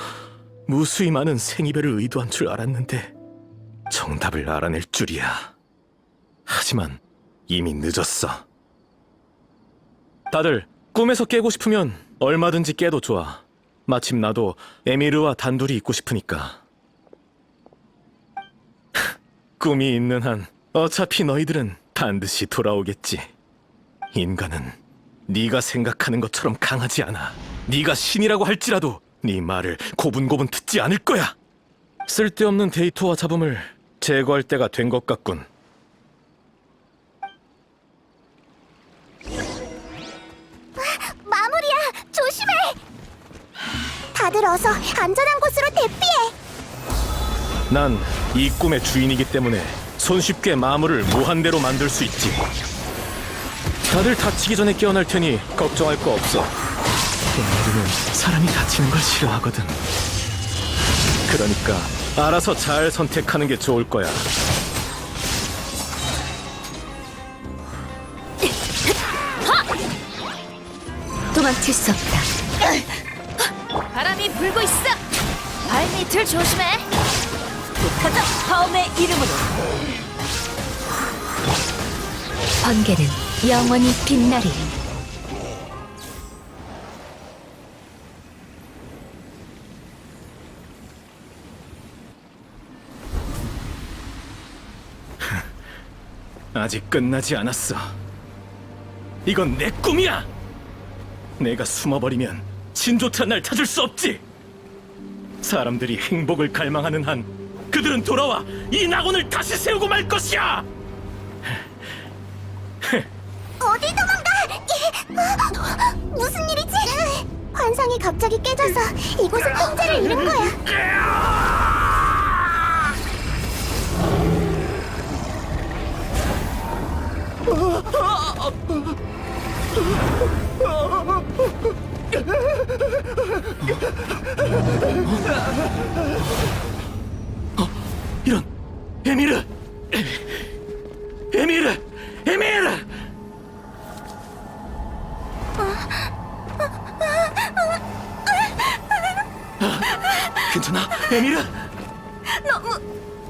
무수히 많은 생이별을 의도한 줄 알았는데 정답을 알아낼 줄이야. 하지만 이미 늦었어. 다들 꿈에서 깨고 싶으면 얼마든지 깨도 좋아. 마침 나도 에미르와 단둘이 있고 싶으니까. 꿈이 있는 한 어차피 너희들은 반드시 돌아오겠지. 인간은 네가 생각하는 것처럼 강하지 않아. 네가 신이라고 할지라도 네 말을 고분고분 듣지 않을 거야. 쓸데없는 데이터와 잡음을 제거할 때가 된 것 같군. 마무리야, 조심해. 다들 어서 안전한 곳으로 대피해. 난 이 꿈의 주인이기 때문에 손쉽게 마물을 무한대로 만들 수 있지. 다들 다치기 전에 깨어날 테니 걱정할 거 없어. 에메르는 사람이 다치는 걸 싫어하거든. 그러니까 알아서 잘 선택하는 게 좋을 거야. 도망칠 수 없다. 바람이 불고 있어. 발밑을 조심해. 북하자 다음의 이름으로. 번개는 영원히 빛나리. 아직 끝나지 않았어. 이건 내 꿈이야. 내가 숨어버리면 신조차 날 찾을 수 없지. 사람들이 행복을 갈망하는 한 그들은 돌아와 이 낙원을 다시 세우고 말 것이야. 어디 도망가? 무슨 일이지? 환상이 갑자기 깨져서 이곳은 통제를 잃은 거야. 이런 에미르! 에미르! 에미르! 괜찮아? 에미르?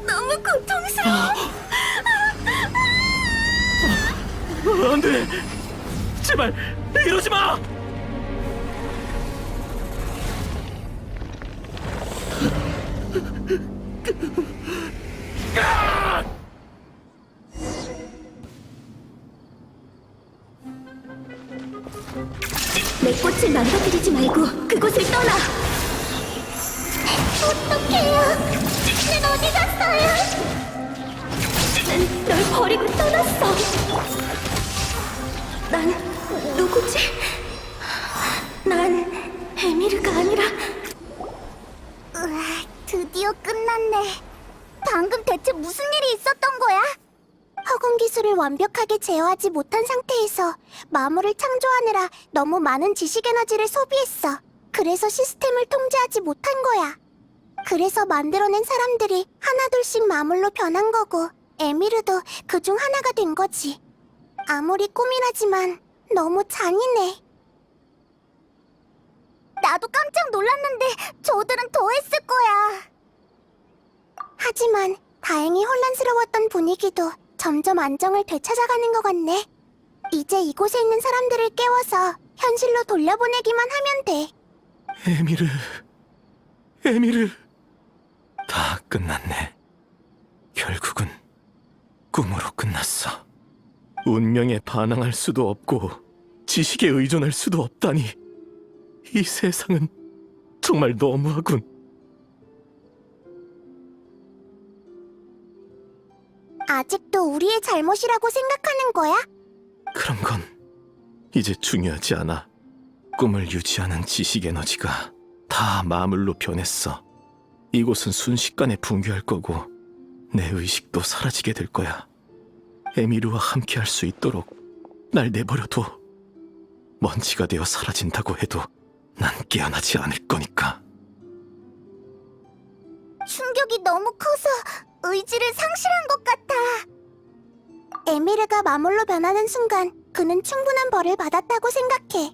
너무 고통스러워. 안 돼! 제발 이러지 마! 내 꽃을 망가뜨리지 말고 그곳을 떠나. 어떡해요? 난 어디 갔어요? 난 널 버리고 떠났어. 난 누구지? 난 에미르가 아니라 으아, 드디어 끝났네. 방금 대체 무슨 일이 있었던 거야? 허공 기술을 완벽하게 제어하지 못한 상태에서 마물을 창조하느라 너무 많은 지식 에너지를 소비했어. 그래서 시스템을 통제하지 못한 거야. 그래서 만들어낸 사람들이 하나둘씩 마물로 변한 거고, 에미르도 그중 하나가 된 거지. 아무리 꿈이라지만 너무 잔인해. 나도 깜짝 놀랐는데 저들은 더 했을 거야. 하지만 다행히 혼란스러웠던 분위기도 점점 안정을 되찾아가는 것 같네. 이제 이곳에 있는 사람들을 깨워서 현실로 돌려보내기만 하면 돼. 에미르... 에미르... 다 끝났네. 결국은 꿈으로 끝났어. 운명에 반항할 수도 없고 지식에 의존할 수도 없다니. 이 세상은 정말 너무하군. 아직도 우리의 잘못이라고 생각하는 거야? 그런 건 이제 중요하지 않아. 꿈을 유지하는 지식 에너지가 다 마물로 변했어. 이곳은 순식간에 붕괴할 거고 내 의식도 사라지게 될 거야. 에미르와 함께 할 수 있도록 날 내버려둬. 먼지가 되어 사라진다고 해도 난 깨어나지 않을 거니까. 충격이 너무 커서 의지를 상실한 것 같아. 에미르가 마물로 변하는 순간 그는 충분한 벌을 받았다고 생각해.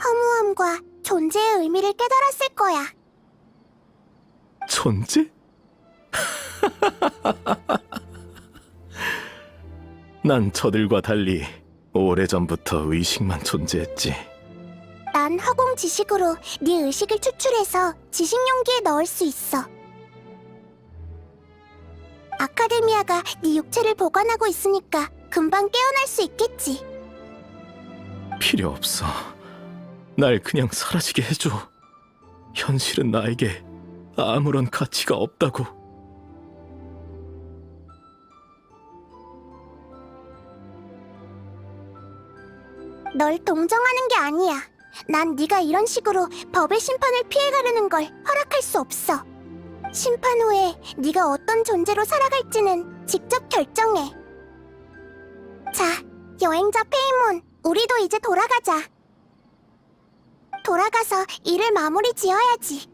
허무함과 존재의 의미를 깨달았을 거야. 존재? 난 저들과 달리 오래전부터 의식만 존재했지. 난 허공 지식으로 네 의식을 추출해서 지식 용기에 넣을 수 있어. 아카데미아가 네 육체를 보관하고 있으니까 금방 깨어날 수 있겠지. 필요 없어. 날 그냥 사라지게 해줘. 현실은 나에게 아무런 가치가 없다고. 널 동정하는 게 아니야. 난 네가 이런 식으로 법의 심판을 피해가려는 걸 허락할 수 없어. 심판 후에 네가 어떤 존재로 살아갈지는 직접 결정해. 자, 여행자 페이몬, 우리도 이제 돌아가자. 돌아가서 일을 마무리 지어야지.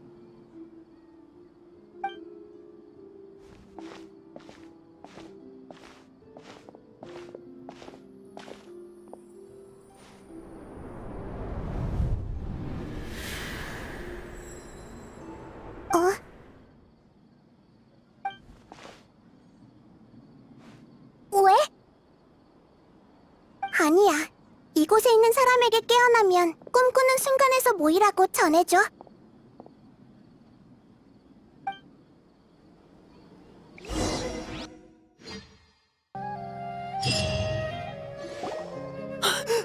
왜? 아니야. 이곳에 있는 사람에게 깨어나면 꿈꾸는 순간에서 모이라고 전해줘.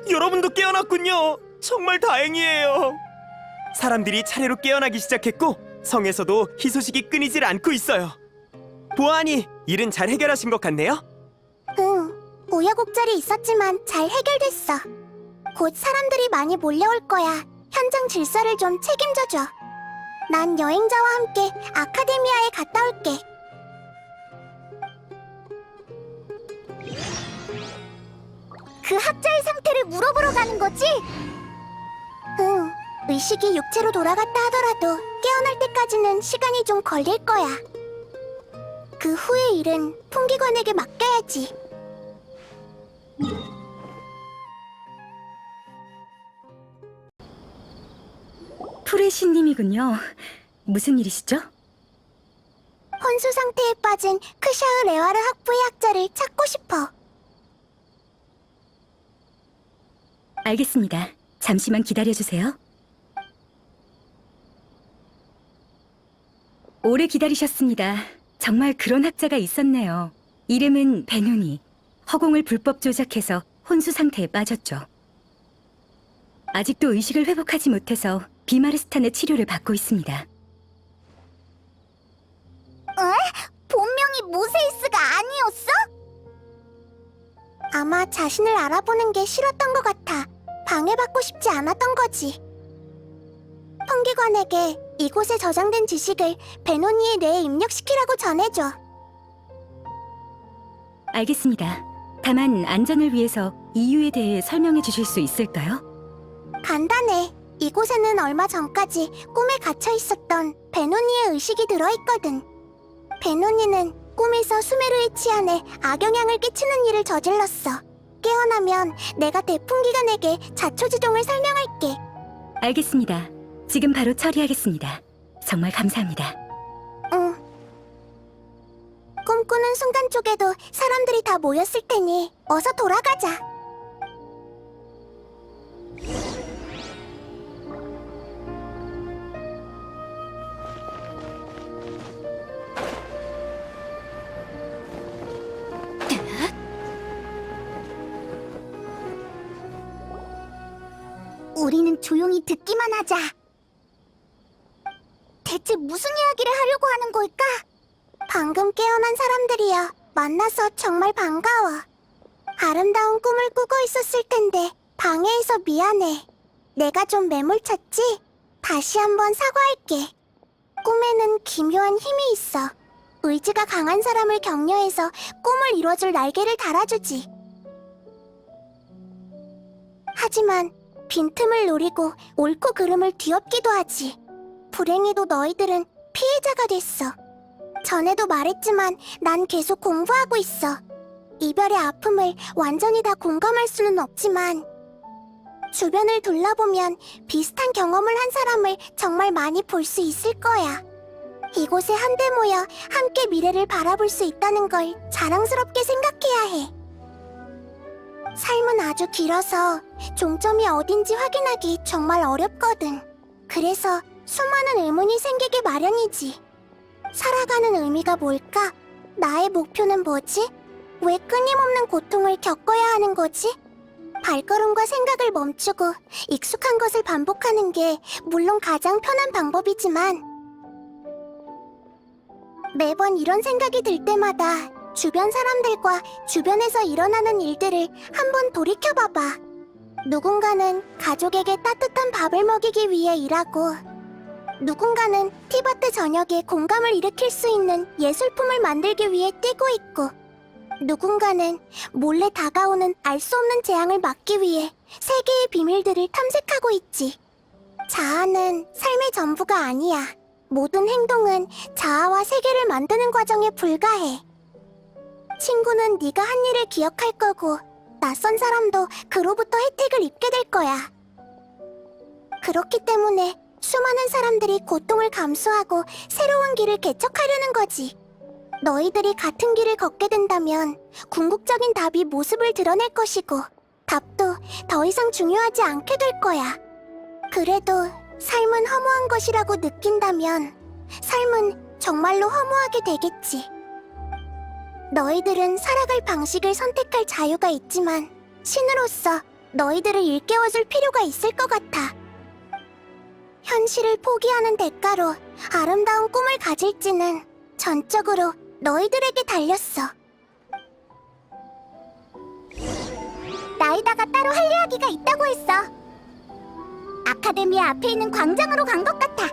여러분도 깨어났군요. 정말 다행이에요. 사람들이 차례로 깨어나기 시작했고 성에서도 희소식이 끊이질 않고 있어요. 보아하니 일은 잘 해결하신 것 같네요. 응, 우여곡절이 있었지만 잘 해결됐어. 곧 사람들이 많이 몰려올 거야. 현장 질서를 좀 책임져줘. 난 여행자와 함께 아카데미아에 갔다 올게. 그 학자의 상태를 물어보러 가는 거지? 응, 의식이 육체로 돌아갔다 하더라도 깨어날 때까지는 시간이 좀 걸릴 거야. 그 후의 일은 풍기관에게 맡겨야지. 프레시님이군요. 무슨 일이시죠? 혼수 상태에 빠진 크샤흐 레와르 학부의 학자를 찾고 싶어. 알겠습니다. 잠시만 기다려주세요. 오래 기다리셨습니다. 정말 그런 학자가 있었네요. 이름은 베누니. 허공을 불법 조작해서 혼수 상태에 빠졌죠. 아직도 의식을 회복하지 못해서 비마르스탄의 치료를 받고 있습니다. 본명이 모세이스가 아니었어? 아마 자신을 알아보는 게 싫었던 것 같아. 방해받고 싶지 않았던 거지. 통기관에게 이곳에 저장된 지식을 베노니의 뇌에 입력시키라고 전해줘. 알겠습니다. 다만 안전을 위해서 이유에 대해 설명해 주실 수 있을까요? 간단해. 이곳에는 얼마 전까지 꿈에 갇혀 있었던 베노니의 의식이 들어있거든. 베노니는 꿈에서 수메르의 치안에 악영향을 끼치는 일을 저질렀어. 깨어나면 내가 대풍기관에게 자초지종을 설명할게. 알겠습니다. 지금 바로 처리하겠습니다. 정말 감사합니다. 응. 꿈꾸는 순간 쪽에도 사람들이 다 모였을 테니 어서 돌아가자. 우리는 조용히 듣기만 하자. 대체 무슨 이야기를 하려고 하는 걸까? 방금 깨어난 사람들이여, 만나서 정말 반가워. 아름다운 꿈을 꾸고 있었을 텐데 방해해서 미안해. 내가 좀 매몰찼지? 다시 한번 사과할게. 꿈에는 기묘한 힘이 있어. 의지가 강한 사람을 격려해서 꿈을 이뤄줄 날개를 달아주지. 하지만 빈틈을 노리고 옳고 그름을 뒤엎기도 하지. 불행히도 너희들은 피해자가 됐어. 전에도 말했지만 난 계속 공부하고 있어. 이별의 아픔을 완전히 다 공감할 수는 없지만 주변을 둘러보면 비슷한 경험을 한 사람을 정말 많이 볼 수 있을 거야. 이곳에 한데 모여 함께 미래를 바라볼 수 있다는 걸 자랑스럽게 생각해야 해. 삶은 아주 길어서 종점이 어딘지 확인하기 정말 어렵거든. 그래서 수많은 의문이 생기기 마련이지. 살아가는 의미가 뭘까? 나의 목표는 뭐지? 왜 끊임없는 고통을 겪어야 하는 거지? 발걸음과 생각을 멈추고 익숙한 것을 반복하는 게 물론 가장 편한 방법이지만 매번 이런 생각이 들 때마다 주변 사람들과 주변에서 일어나는 일들을 한번 돌이켜봐봐. 누군가는 가족에게 따뜻한 밥을 먹이기 위해 일하고 누군가는 티바트 전역에 공감을 일으킬 수 있는 예술품을 만들기 위해 뛰고 있고 누군가는 몰래 다가오는 알 수 없는 재앙을 막기 위해 세계의 비밀들을 탐색하고 있지. 자아는 삶의 전부가 아니야. 모든 행동은 자아와 세계를 만드는 과정에 불과해. 친구는 네가 한 일을 기억할 거고 낯선 사람도 그로부터 혜택을 입게 될 거야. 그렇기 때문에 수많은 사람들이 고통을 감수하고 새로운 길을 개척하려는 거지. 너희들이 같은 길을 걷게 된다면 궁극적인 답이 모습을 드러낼 것이고 답도 더 이상 중요하지 않게 될 거야. 그래도 삶은 허무한 것이라고 느낀다면 삶은 정말로 허무하게 되겠지. 너희들은 살아갈 방식을 선택할 자유가 있지만 신으로서 너희들을 일깨워줄 필요가 있을 것 같아. 현실을 포기하는 대가로 아름다운 꿈을 가질지는 전적으로 너희들에게 달렸어. 나에다가 따로 할 이야기가 있다고 했어. 아카데미아 앞에 있는 광장으로 간 것 같아.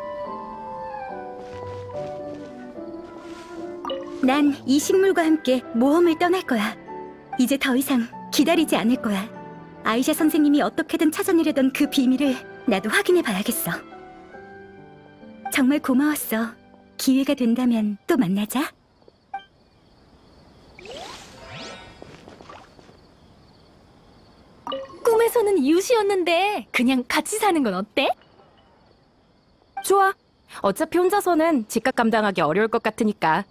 난 이 식물과 함께 모험을 떠날 거야. 이제 더 이상 기다리지 않을 거야. 아이샤 선생님이 어떻게든 찾아내려던 그 비밀을 나도 확인해 봐야겠어. 정말 고마웠어. 기회가 된다면 또 만나자. 꿈에서는 이웃이었는데 그냥 같이 사는 건 어때? 좋아. 어차피 혼자서는 집값 감당하기 어려울 것 같으니까.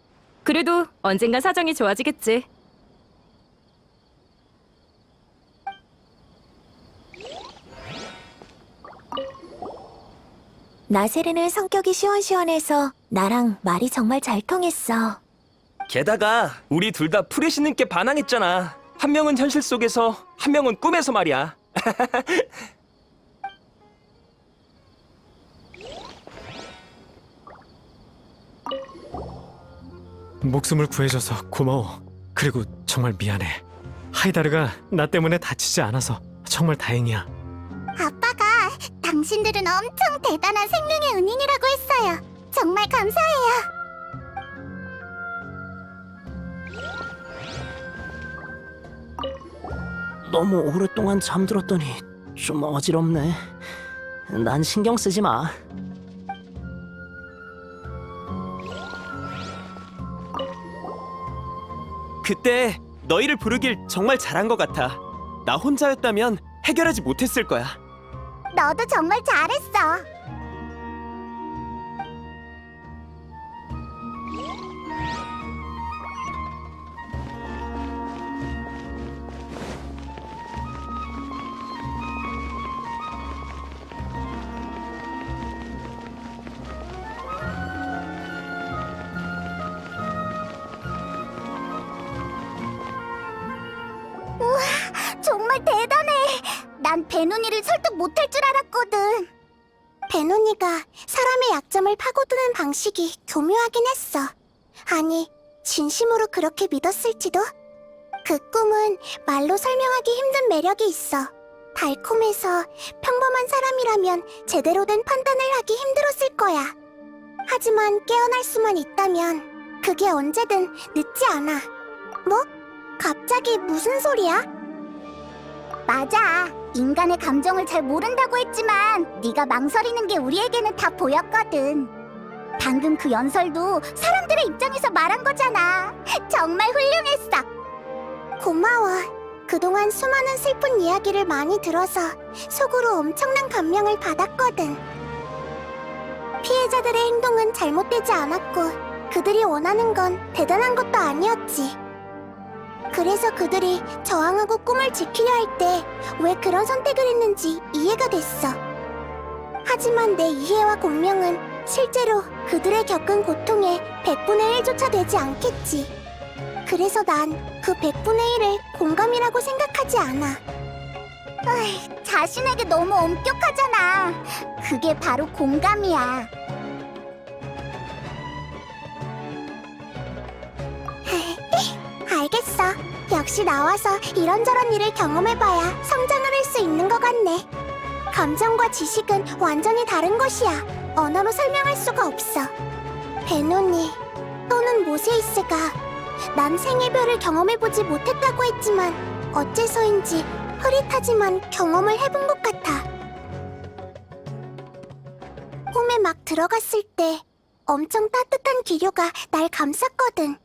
그래도 언젠가 사정이 좋아지겠지. 나세르는 성격이 시원시원해서 나랑 말이 정말 잘 통했어. 게다가 우리 둘 다 프레시님께 반항했잖아. 한 명은 현실 속에서, 한 명은 꿈에서 말이야. 목숨을 구해줘서 고마워. 그리고 정말 미안해. 하이다르가 나 때문에 다치지 않아서 정말 다행이야. 아빠가 당신들은 엄청 대단한 생명의 은인이라고 했어요. 정말 감사해요. 너무 오랫동안 잠들었더니 좀 어지럽네. 난 신경 쓰지 마. 그때 너희를 부르길 정말 잘한 것 같아. 나 혼자였다면 해결하지 못했을 거야. 너도 정말 잘했어. 우와, 정말 대단해. 난 베누니를 설득 못할 줄 알았거든. 베누니가 사람의 약점을 파고드는 방식이 교묘하긴 했어. 아니, 진심으로 그렇게 믿었을지도? 그 꿈은 말로 설명하기 힘든 매력이 있어. 달콤해서 평범한 사람이라면 제대로 된 판단을 하기 힘들었을 거야. 하지만 깨어날 수만 있다면 그게 언제든 늦지 않아. 뭐? 갑자기 무슨 소리야? 맞아. 인간의 감정을 잘 모른다고 했지만 네가 망설이는 게 우리에게는 다 보였거든. 방금 그 연설도 사람들의 입장에서 말한 거잖아. 정말 훌륭했어. 고마워. 그동안 수많은 슬픈 이야기를 많이 들어서 속으로 엄청난 감명을 받았거든. 피해자들의 행동은 잘못되지 않았고 그들이 원하는 건 대단한 것도 아니었지. 그래서 그들이 저항하고 꿈을 지키려 할 때 왜 그런 선택을 했는지 이해가 됐어. 하지만 내 이해와 공명은 실제로 그들의 겪은 고통의 100분의 1조차 되지 않겠지. 그래서 난 그 100분의 1을 공감이라고 생각하지 않아. 자신에게 너무 엄격하잖아. 그게 바로 공감이야. 알겠어. 역시 나와서 이런저런 일을 경험해봐야 성장을 할 수 있는 것 같네. 감정과 지식은 완전히 다른 것이야. 언어로 설명할 수가 없어. 베노니 또는 모세이스가 난 생애별을 경험해보지 못했다고 했지만 어째서인지 흐릿하지만 경험을 해본 것 같아. 꿈에 막 들어갔을 때 엄청 따뜻한 기류가 날 감쌌거든.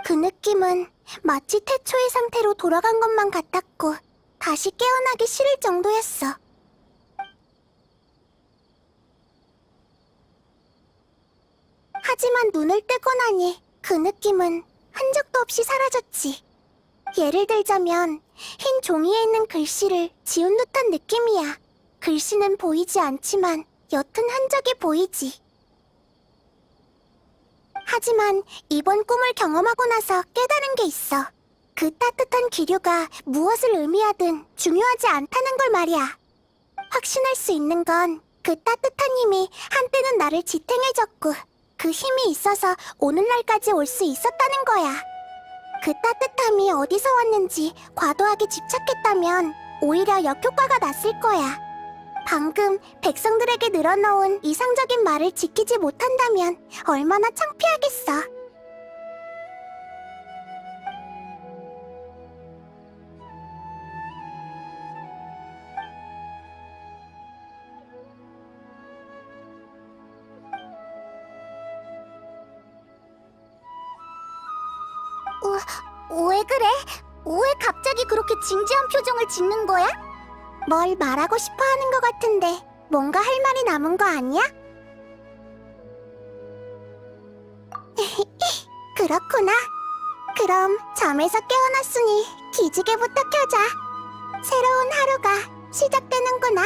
그 느낌은 마치 태초의 상태로 돌아간 것만 같았고 다시 깨어나기 싫을 정도였어. 하지만 눈을 뜨고 나니 그 느낌은 흔적도 없이 사라졌지. 예를 들자면 흰 종이에 있는 글씨를 지운 듯한 느낌이야. 글씨는 보이지 않지만 옅은 흔적이 보이지. 하지만 이번 꿈을 경험하고 나서 깨달은 게 있어. 그 따뜻한 기류가 무엇을 의미하든 중요하지 않다는 걸 말이야. 확신할 수 있는 건 그 따뜻한 힘이 한때는 나를 지탱해줬고 그 힘이 있어서 오늘날까지 올 수 있었다는 거야. 그 따뜻함이 어디서 왔는지 과도하게 집착했다면 오히려 역효과가 났을 거야. 방금 백성들에게 늘어놓은 이상적인 말을 지키지 못한다면 얼마나 창피하겠어. 왜 그래? 왜 갑자기 그렇게 진지한 표정을 짓는 거야? 뭘 말하고 싶어 하는 것 같은데 뭔가 할 말이 남은 거 아니야? 그렇구나. 그럼 잠에서 깨어났으니 기지개부터 켜자. 새로운 하루가 시작되는구나.